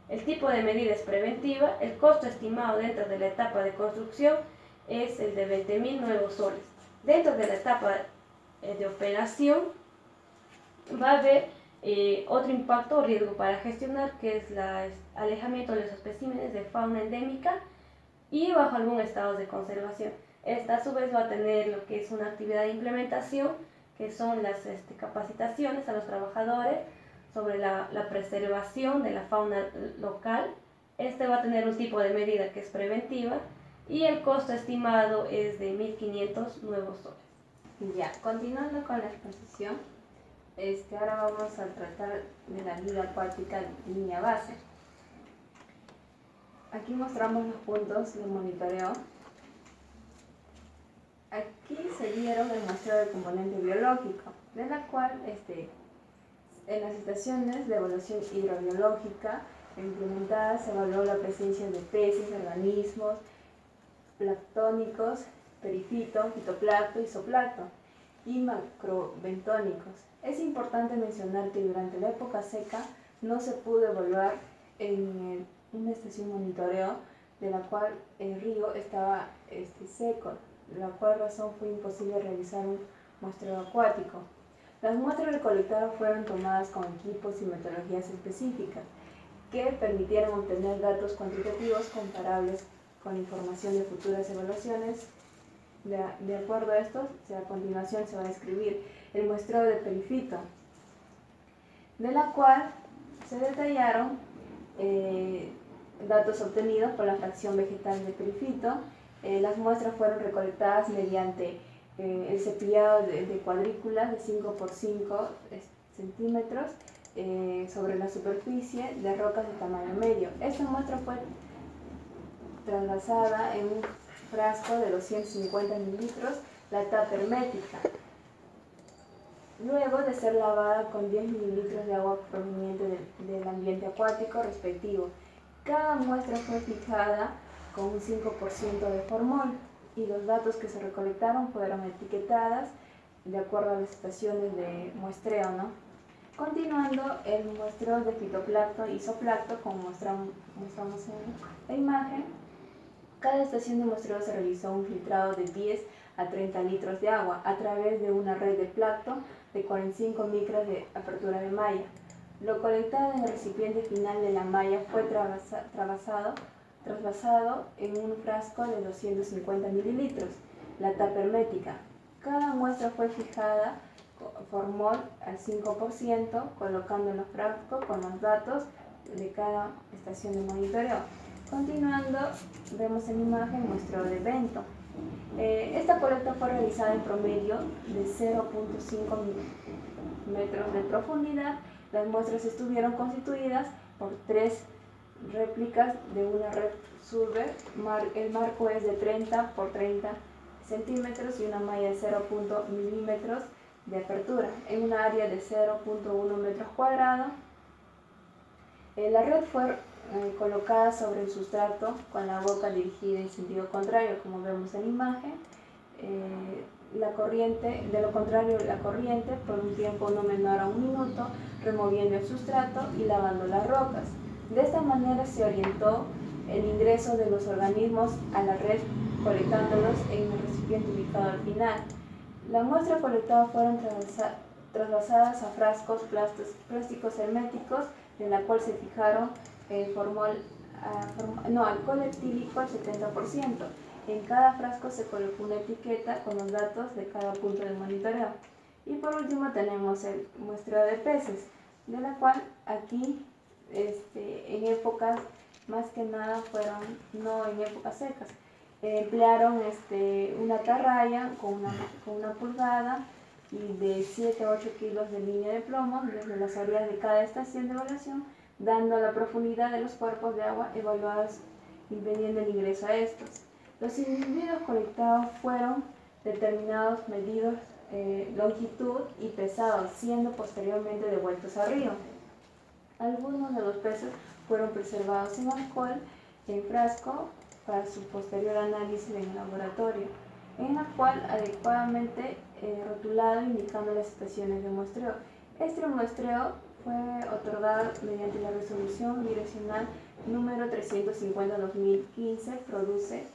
El tipo de medida es preventiva, el costo estimado dentro de la etapa de construcción es el de 20.000 nuevos soles. Dentro de la etapa de operación va a haber otro impacto o riesgo para gestionar que es el alejamiento de los especímenes de fauna endémica y bajo algún estado de conservación. Esta a su vez va a tener lo que es una actividad de implementación que son las capacitaciones a los trabajadores sobre la preservación de la fauna local. Va a tener un tipo de medida que es preventiva y el costo estimado es de 1.500 nuevos soles. Ya, continuando con la exposición, ahora vamos a tratar de la vida acuática línea base. Aquí mostramos los puntos de monitoreo. Aquí se dieron el muestreo del componente biológico, de la cual en las estaciones de evaluación hidrobiológica implementadas se evaluó la presencia de peces, organismos planctónicos, perifito, fitoplancton y zooplancton y macrobentónicos. Es importante mencionar que durante la época seca no se pudo evaluar en una estación de monitoreo de la cual el río estaba seco, la cual razón fue imposible realizar un muestreo acuático. Las muestras recolectadas fueron tomadas con equipos y metodologías específicas que permitieron obtener datos cuantitativos comparables con la información de futuras evaluaciones. De acuerdo a esto, a continuación se va a describir el muestreo de perifito, de la cual se detallaron datos obtenidos por la fracción vegetal de perifito. Las muestras fueron recolectadas mediante el cepillado de cuadrículas de 5 por 5 centímetros sobre la superficie de rocas de tamaño medio. Esta muestra fue trasvasada en un frasco de 250 mililitros, la tapa hermética, luego de ser lavada con 10 mililitros de agua proveniente del ambiente acuático respectivo. Cada muestra fue fijada con un 5% de formol y los datos que se recolectaron fueron etiquetadas de acuerdo a las estaciones de muestreo, Continuando, el muestreo de fitoplancton y zooplancton, como mostramos en la imagen, cada estación de muestreo se realizó un filtrado de 10 a 30 litros de agua a través de una red de plancton de 45 micras de apertura de malla. Lo colectado en el recipiente final de la malla fue trasvasado en un frasco de 250 mililitros, la tapa hermética. Cada muestra fue fijada formol al 5%, colocando los frascos con los datos de cada estación de monitoreo. Continuando, vemos en imagen muestreo de bento. Esta colecta fue realizada en promedio de 0.5 metros de profundidad. Las muestras estuvieron constituidas por 3 réplicas de una red Surber. El marco es de 30 por 30 centímetros y una malla de 0.0 milímetros de apertura en una área de 0.1 metros cuadrados. La red fue colocada sobre el sustrato con la boca dirigida en sentido contrario, como vemos en la imagen. De lo contrario, la corriente por un tiempo no menor a 1 minuto, removiendo el sustrato y lavando las rocas. De esta manera se orientó el ingreso de los organismos a la red, colectándolos en el recipiente ubicado al final. Las muestras colectadas fueron trasladadas a frascos plásticos herméticos, en la cual se fijaron alcohol etílico al 70%. En cada frasco se colocó una etiqueta con los datos de cada punto de monitoreo. Y por último tenemos el muestreo de peces, de la cual aquí en épocas, más que nada no en épocas secas, emplearon una atarraya con una pulgada y de 7 a 8 kilos de línea de plomo desde las orillas de cada estación de evaluación, dando la profundidad de los cuerpos de agua evaluados, impidiendo el ingreso a estos. Los individuos colectados fueron determinados, medidos longitud y pesados, siendo posteriormente devueltos al río. Algunos de los peces fueron preservados en alcohol en frasco para su posterior análisis en el laboratorio, en la cual adecuadamente rotulado indicando las estaciones de muestreo. Este muestreo fue otorgado mediante la resolución direccional número 350/2015, produce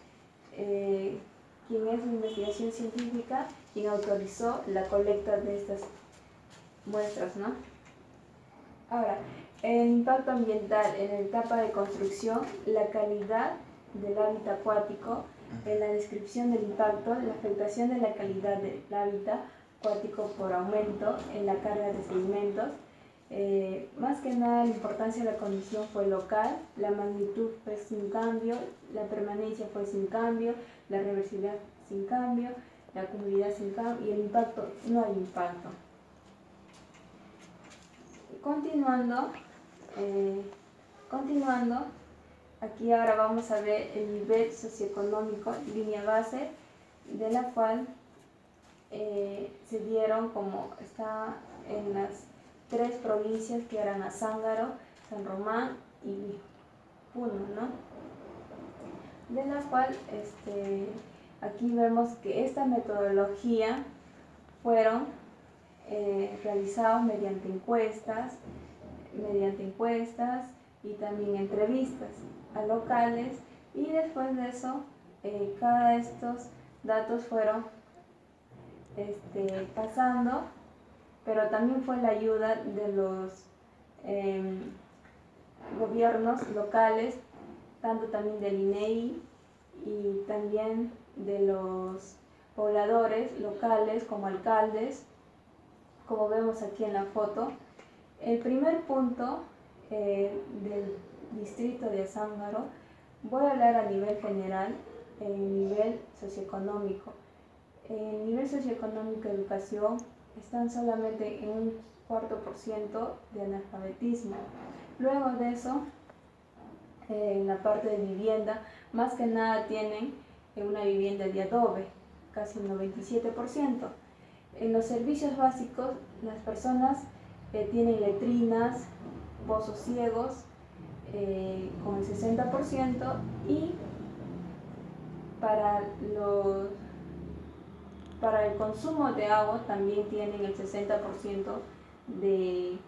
quien es la investigación científica, quien autorizó la colecta de estas muestras, ¿no? Ahora, el impacto ambiental en la etapa de construcción, la calidad del hábitat acuático. En la descripción del impacto, la afectación de la calidad del hábitat acuático por aumento en la carga de sedimentos. Más que nada, la importancia de la condición fue local, la magnitud fue sin cambio, la permanencia fue sin cambio, la reversibilidad sin cambio, la comunidad sin cambio y el impacto, no hay impacto. Continuando, aquí ahora vamos a ver el nivel socioeconómico, línea base, de la cual se dieron como está en las 3 provincias que eran Azángaro, San Román y Puno, ¿no? De la cual aquí vemos que esta metodología fueron realizados mediante encuestas y también entrevistas a locales, y después de eso cada de estos datos fueron pasando, pero también fue la ayuda de los gobiernos locales, tanto también del INEI y también de los pobladores locales como alcaldes, como vemos aquí en la foto. El primer punto del distrito de Azángaro, voy a hablar a nivel general, en nivel socioeconómico. En nivel socioeconómico, educación, están solamente en un 4% de analfabetismo. Luego de eso, en la parte de vivienda, más que nada tienen una vivienda de adobe, casi un 97%. En los servicios básicos, las personas tienen letrinas, pozos ciegos, con el 60%, y para el consumo de agua también tienen el 60% de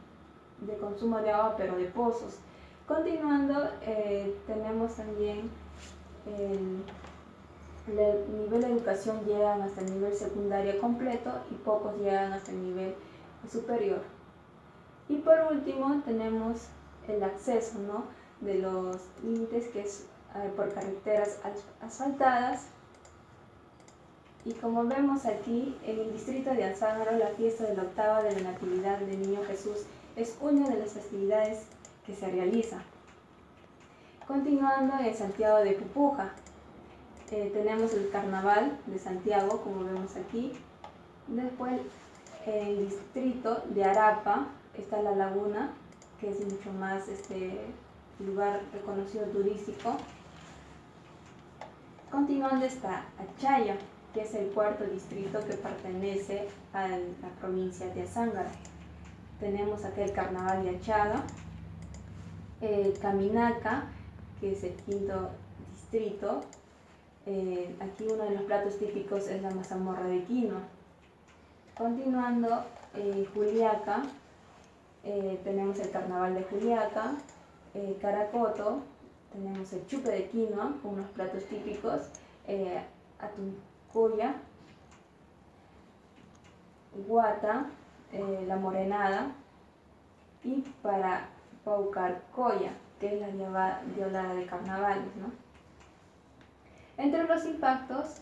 consumo de agua, pero de pozos. Continuando, tenemos también el nivel de educación llegan hasta el nivel secundario completo y pocos llegan hasta el nivel superior. Y por último tenemos el acceso, ¿no?, de los límites, que es por carreteras asfaltadas. Y como vemos aquí, en el distrito de Alzángaro, la fiesta de la octava de la Natividad del Niño Jesús es una de las festividades que se realiza. Continuando, en Santiago de Pupuja, tenemos el Carnaval de Santiago, como vemos aquí. Después, en el distrito de Arapa está la laguna, que es mucho más lugar reconocido turístico. Continuando está Achaya, que es el cuarto distrito que pertenece a la provincia de Azángaro. Tenemos acá el Carnaval de Achada, Caminaca, que es el quinto distrito. Aquí uno de los platos típicos es la mazamorra de quinoa. Continuando, Juliaca, tenemos el Carnaval de Juliaca. Caracoto, tenemos el chupe de quinoa con unos platos típicos. Atuncuya, Guata, la morenada, y para Paucarcoya, que es la diablada de carnavales, ¿no? Entre los impactos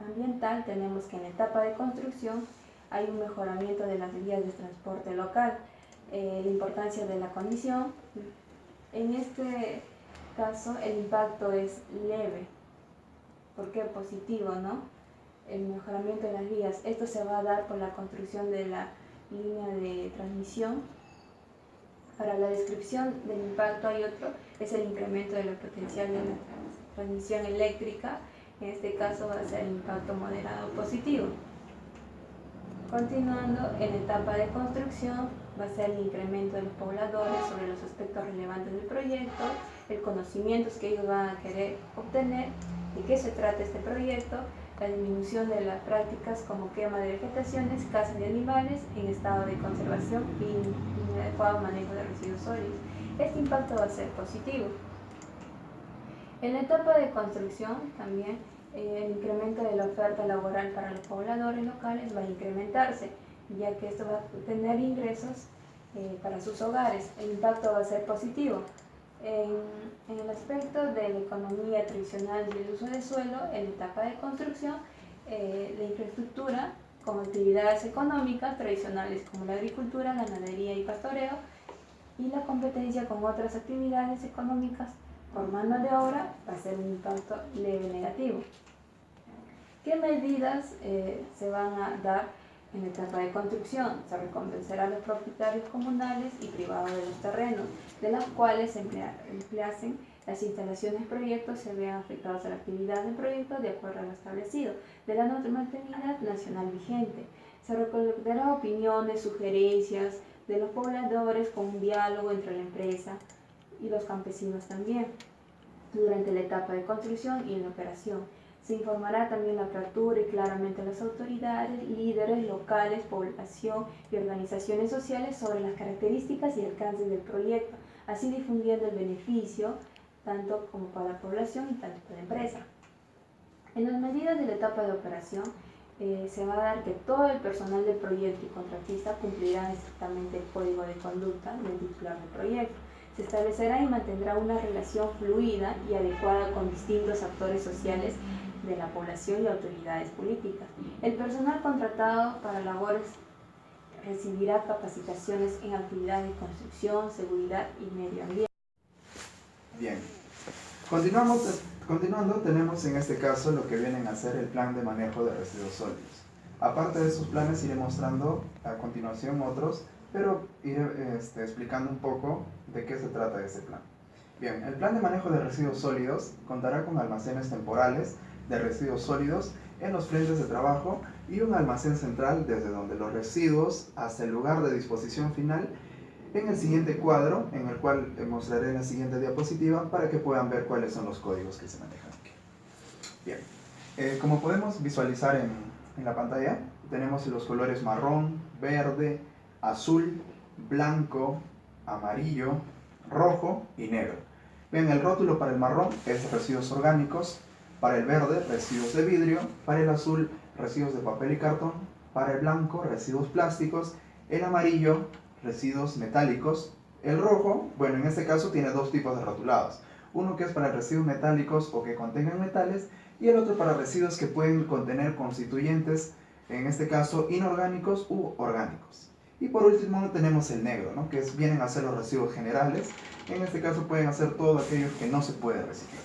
ambiental tenemos que en la etapa de construcción hay un mejoramiento de las vías de transporte local, la importancia de la condición. En este caso el impacto es leve, porque positivo, ¿no? El mejoramiento de las vías. Esto se va a dar por la construcción de la línea de transmisión. Para la descripción del impacto hay otro, es el incremento de la potencial de la transmisión eléctrica. En este caso va a ser el impacto moderado positivo. Continuando, en la etapa de construcción va a ser el incremento de los pobladores sobre los aspectos relevantes del proyecto, el conocimientos que ellos van a querer obtener, de qué se trata este proyecto, la disminución de las prácticas como quema de vegetaciones, caza de animales en estado de conservación y inadecuado manejo de residuos sólidos. Este impacto va a ser positivo. En la etapa de construcción también el incremento de la oferta laboral para los pobladores locales va a incrementarse, ya que esto va a tener ingresos para sus hogares. El impacto va a ser positivo. En el aspecto de la economía tradicional y el uso del suelo, en la etapa de construcción, la infraestructura como actividades económicas tradicionales como la agricultura, ganadería y pastoreo, y la competencia con otras actividades económicas por mano de obra va a ser un impacto leve negativo. ¿Qué medidas se van a dar en la etapa de construcción? Se recompensará a los propietarios comunales y privados de los terrenos, de los cuales se empleasen las instalaciones proyectos se vean afectados a la actividad del proyecto de acuerdo a lo establecido de la normatividad nacional vigente. Se recolectará opiniones, sugerencias de los pobladores con un diálogo entre la empresa y los campesinos también durante la etapa de construcción y en la operación. Se informará también la apertura y claramente a las autoridades, líderes locales, población y organizaciones sociales sobre las características y alcances del proyecto, así difundiendo el beneficio tanto como para la población y tanto para la empresa. En las medidas de la etapa de operación se va a dar que todo el personal del proyecto y contratista cumplirán estrictamente el código de conducta del titular del proyecto. Se establecerá y mantendrá una relación fluida y adecuada con distintos actores sociales de la población y autoridades políticas. El personal contratado para labores recibirá capacitaciones en actividades de construcción, seguridad y medio ambiente. Bien, continuando tenemos en este caso lo que vienen a ser el plan de manejo de residuos sólidos. Aparte de esos planes iré mostrando a continuación otros, pero iré explicando un poco de qué se trata ese plan. Bien, el plan de manejo de residuos sólidos contará con almacenes temporales de residuos sólidos en los frentes de trabajo y un almacén central desde donde los residuos hasta el lugar de disposición final en el siguiente cuadro, en el cual mostraré en la siguiente diapositiva para que puedan ver cuáles son los códigos que se manejan aquí. Bien, como podemos visualizar en la pantalla, tenemos los colores marrón, verde, azul, blanco, amarillo, rojo y negro. Bien, el rótulo para el marrón es residuos orgánicos, para el verde residuos de vidrio, para el azul residuos de papel y cartón, para el blanco residuos plásticos, el amarillo residuos metálicos, el rojo, bueno, en este caso tiene dos tipos de rotulados, uno que es para residuos metálicos o que contengan metales y el otro para residuos que pueden contener constituyentes, en este caso inorgánicos u orgánicos. Y por último tenemos el negro, ¿no? Que vienen a ser los residuos generales, en este caso pueden hacer todos aquellos que no se pueden reciclar.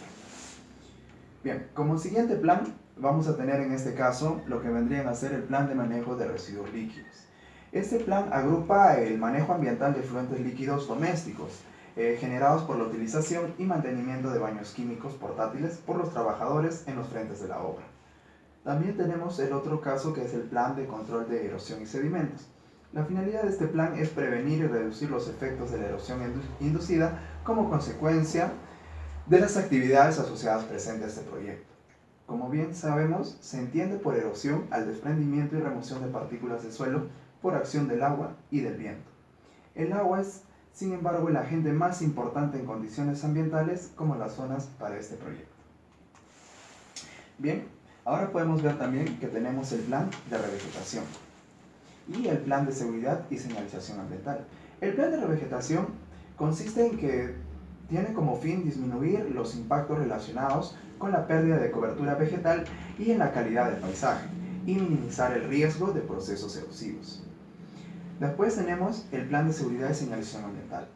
Bien, como siguiente plan vamos a tener en este caso lo que vendrían a ser el plan de manejo de residuos líquidos. Este plan agrupa el manejo ambiental de fluentes líquidos domésticos, generados por la utilización y mantenimiento de baños químicos portátiles por los trabajadores en los frentes de la obra. También tenemos el otro caso que es el plan de control de erosión y sedimentos. La finalidad de este plan es prevenir y reducir los efectos de la erosión inducida como consecuencia de las actividades asociadas presentes a este proyecto. Como bien sabemos, se entiende por erosión al desprendimiento y remoción de partículas del suelo por acción del agua y del viento. El agua es, sin embargo, el agente más importante en condiciones ambientales como las zonas para este proyecto. Bien, ahora podemos ver también que tenemos el plan de revegetación y el plan de seguridad y señalización ambiental. El plan de revegetación consiste en que tiene como fin disminuir los impactos relacionados con la pérdida de cobertura vegetal y en la calidad del paisaje y minimizar el riesgo de procesos erosivos. Después tenemos el plan de seguridad y señalización ambiental.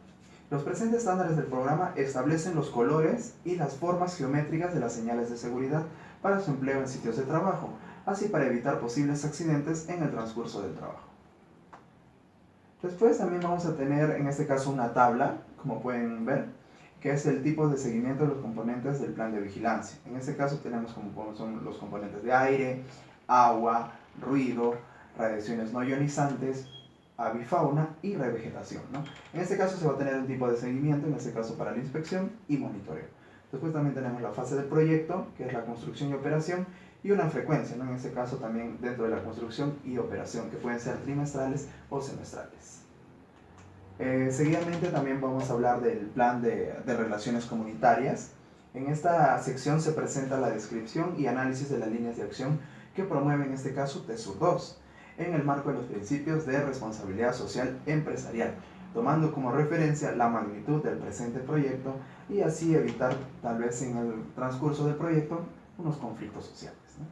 Los presentes estándares del programa establecen los colores y las formas geométricas de las señales de seguridad para su empleo en sitios de trabajo, así para evitar posibles accidentes en el transcurso del trabajo. Después también vamos a tener en este caso una tabla, como pueden ver, que es el tipo de seguimiento de los componentes del plan de vigilancia. En este caso tenemos como son los componentes de aire, agua, ruido, radiaciones no ionizantes, avifauna y revegetación, ¿no? En este caso se va a tener un tipo de seguimiento, en este caso para la inspección y monitoreo. Después también tenemos la fase del proyecto, que es la construcción y operación, y una frecuencia, ¿no? En este caso también dentro de la construcción y operación, que pueden ser trimestrales o semestrales. Seguidamente también vamos a hablar del plan de relaciones comunitarias. En esta sección se presenta la descripción y análisis de las líneas de acción que promueve en este caso TESUR 2, en el marco de los principios de responsabilidad social empresarial, tomando como referencia la magnitud del presente proyecto y así evitar tal vez en el transcurso del proyecto unos conflictos sociales, ¿no?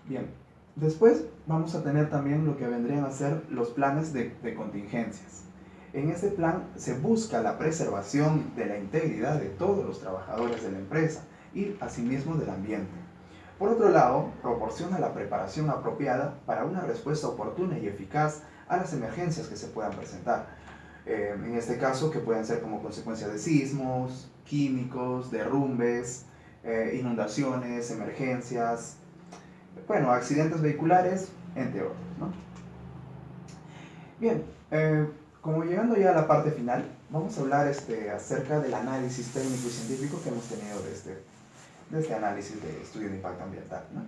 Bien, después vamos a tener también lo que vendrían a ser los planes de contingencias. En este plan se busca la preservación de la integridad de todos los trabajadores de la empresa y asimismo del ambiente. Por otro lado, proporciona la preparación apropiada para una respuesta oportuna y eficaz a las emergencias que se puedan presentar. En este caso, que pueden ser como consecuencia de sismos, químicos, derrumbes, inundaciones, emergencias, bueno, accidentes vehiculares, entre otros, ¿no? Bien, como llegando ya a la parte final, vamos a hablar acerca del análisis técnico y científico que hemos tenido de este análisis de estudio de impacto ambiental, ¿no?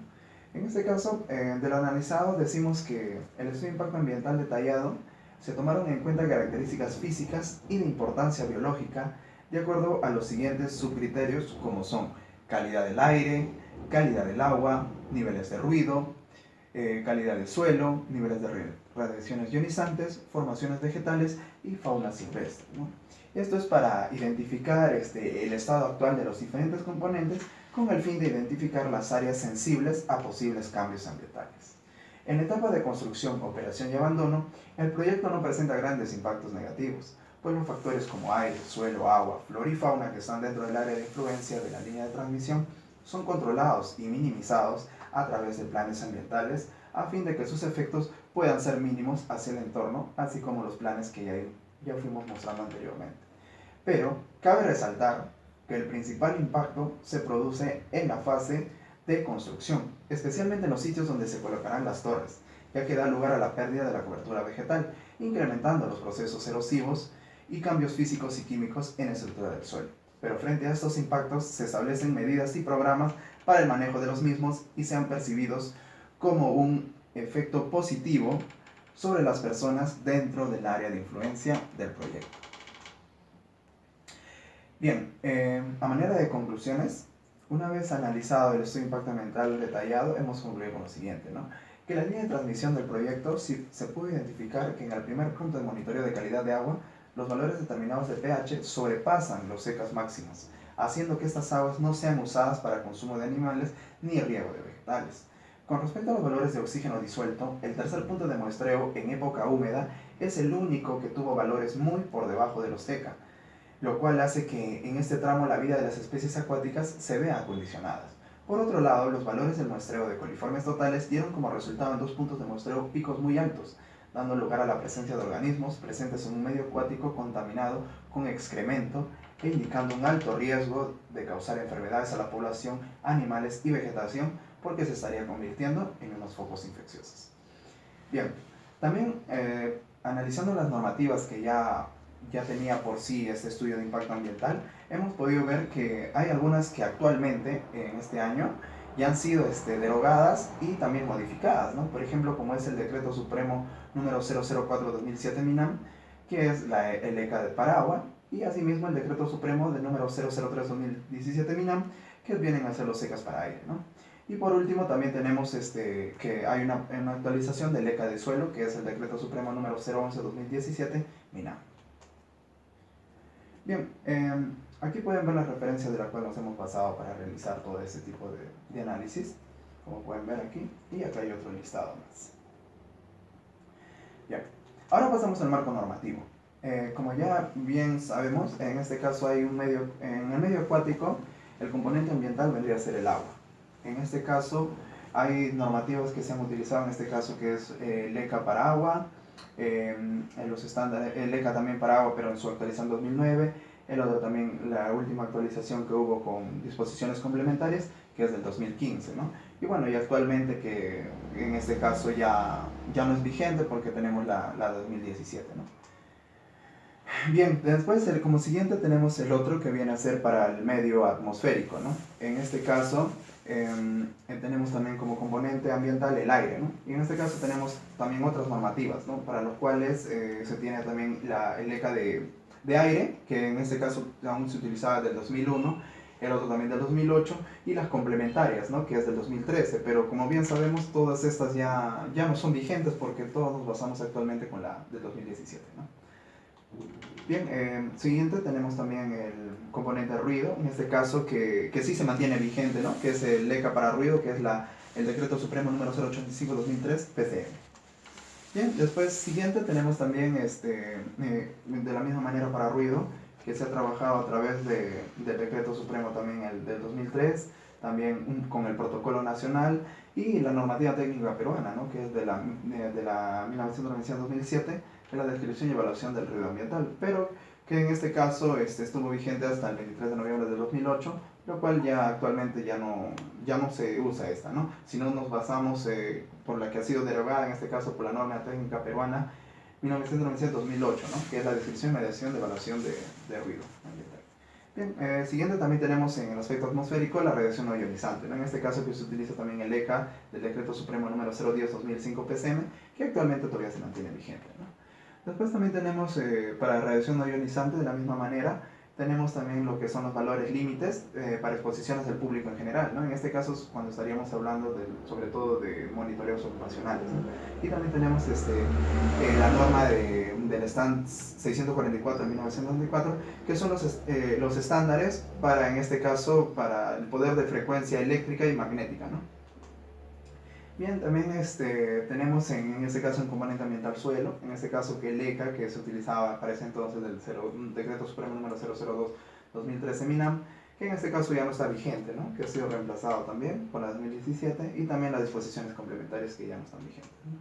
En este caso, de lo analizado, decimos que el estudio de impacto ambiental detallado se tomaron en cuenta características físicas y de importancia biológica de acuerdo a los siguientes subcriterios, como son calidad del aire, calidad del agua, niveles de ruido, calidad del suelo, niveles de radiaciones ionizantes, formaciones vegetales y fauna silvestre, ¿no? Esto es para identificar el estado actual de los diferentes componentes con el fin de identificar las áreas sensibles a posibles cambios ambientales. En la etapa de construcción, operación y abandono, el proyecto no presenta grandes impactos negativos, pues los factores como aire, suelo, agua, flora y fauna que están dentro del área de influencia de la línea de transmisión son controlados y minimizados a través de planes ambientales a fin de que sus efectos puedan ser mínimos hacia el entorno, así como los planes que ya fuimos mostrando anteriormente. Pero cabe resaltar que el principal impacto se produce en la fase de construcción, especialmente en los sitios donde se colocarán las torres, ya que da lugar a la pérdida de la cobertura vegetal, incrementando los procesos erosivos y cambios físicos y químicos en la estructura del suelo. Pero frente a estos impactos se establecen medidas y programas para el manejo de los mismos y sean percibidos como un efecto positivo sobre las personas dentro del área de influencia del proyecto. Bien, a manera de conclusiones, una vez analizado el estudio de impacto ambiental detallado, hemos concluido con lo siguiente, ¿no? Que la línea de transmisión del proyecto se pudo identificar que en el primer punto de monitoreo de calidad de agua, los valores determinados de pH sobrepasan los secas máximos, haciendo que estas aguas no sean usadas para consumo de animales ni riego de vegetales. Con respecto a los valores de oxígeno disuelto, el tercer punto de muestreo en época húmeda es el único que tuvo valores muy por debajo de los seca, lo cual hace que en este tramo la vida de las especies acuáticas se vea condicionadas. Por otro lado, los valores del muestreo de coliformes totales dieron como resultado en 2 puntos de muestreo picos muy altos, dando lugar a la presencia de organismos presentes en un medio acuático contaminado con excremento e indicando un alto riesgo de causar enfermedades a la población, animales y vegetación, porque se estaría convirtiendo en unos focos infecciosos. Bien, también analizando las normativas que ya tenía por sí este estudio de impacto ambiental, hemos podido ver que hay algunas que actualmente, en este año, ya han sido derogadas y también modificadas, ¿no? Por ejemplo, como es el Decreto Supremo número 004-2007 MINAM, que es el ECA de Paragua, y asimismo el Decreto Supremo del número 003-2017 MINAM, que vienen a ser los ECAs para aire, ¿no? Y por último también tenemos que hay una actualización del ECA de suelo, que es el Decreto Supremo número 011-2017 MINAM. Bien, aquí pueden ver la referencia de la cual nos hemos basado para realizar todo este tipo de análisis, como pueden ver aquí, y acá hay otro listado más. Bien, ahora pasamos al marco normativo. Como ya bien sabemos, en este caso hay en el medio acuático, el componente ambiental vendría a ser el agua. En este caso hay normativas que se han utilizado, en este caso que es el ECA para agua, los estándares, el ECA también para agua, pero en su actualización 2009, el otro también, la última actualización que hubo con disposiciones complementarias, que es del 2015, ¿no? Y bueno, y actualmente que en este caso ya no es vigente porque tenemos la 2017, ¿no? Bien, después como siguiente tenemos el otro que viene a ser para el medio atmosférico, ¿no? En este caso tenemos también como componente ambiental el aire, ¿no? Y en este caso tenemos también otras normativas, ¿no? Para los cuales se tiene también el ECA de aire, que en este caso aún se utilizaba del 2001, el otro también del 2008, y las complementarias, ¿no? Que es del 2013, pero como bien sabemos todas estas ya no son vigentes porque todos nos basamos actualmente con la del 2017, ¿no? Bien, siguiente tenemos también el componente ruido, en este caso que sí se mantiene vigente, ¿no? Que es el ECA para ruido, que es el Decreto Supremo número 085-2003 PCM. Bien, después siguiente tenemos también de la misma manera para ruido, que se ha trabajado a través del Decreto Supremo también el del 2003, también con el Protocolo Nacional y la normativa técnica peruana, ¿no? Que es de la 1997, que es la descripción y evaluación del ruido ambiental, pero que en este caso estuvo vigente hasta el 23 de noviembre de 2008, lo cual ya actualmente ya no se usa esta, ¿no? Si no nos basamos por la que ha sido derogada, en este caso por la norma técnica peruana 1997-2008, ¿no? Que es la descripción y mediación de evaluación de ruido ambiental. Bien, siguiente también tenemos en el aspecto atmosférico la radiación no ionizante, ¿no? En este caso que se utiliza también el ECA del Decreto Supremo número 010-2005 PCM, que actualmente todavía se mantiene vigente, ¿no? Después también tenemos para radiación no ionizante de la misma manera, tenemos también lo que son los valores límites para exposiciones del público en general, ¿no? En este caso es cuando estaríamos hablando sobre todo de monitoreos ocupacionales, ¿no? Y también tenemos la norma del stand 644 de 1994, que son los estándares para, en este caso, para el poder de frecuencia eléctrica y magnética, ¿no? Bien, también tenemos en este caso un componente ambiental suelo, en este caso que el ECA, que se utilizaba para ese entonces del Decreto Supremo número 002-2013 MINAM, que en este caso ya no está vigente, ¿no? Que ha sido reemplazado también por la 2017, y también las disposiciones complementarias que ya no están vigentes, ¿no?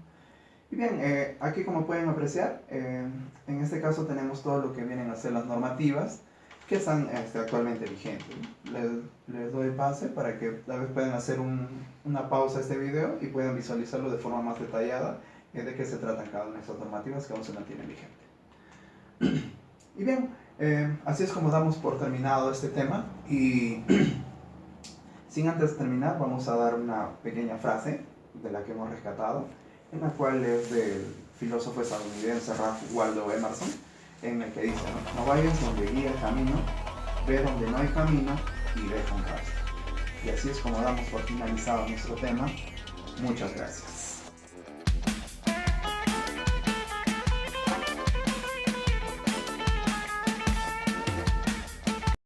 Y bien, aquí como pueden apreciar, en este caso tenemos todo lo que vienen a ser las normativas que están actualmente vigentes, ¿no? Les doy pase para que tal vez puedan hacer una pausa a este video y puedan visualizarlo de forma más detallada de qué se tratan cada una de estas normativas que aún se mantienen vigentes. Y bien, así es como damos por terminado este tema, y sin antes terminar vamos a dar una pequeña frase de la que hemos rescatado, en la cual es del filósofo estadounidense Ralph Waldo Emerson, en el que dice, no vayas donde guía el camino, ve donde no hay camino y deja un rastro. Y así es como damos por finalizado nuestro tema. Muchas gracias.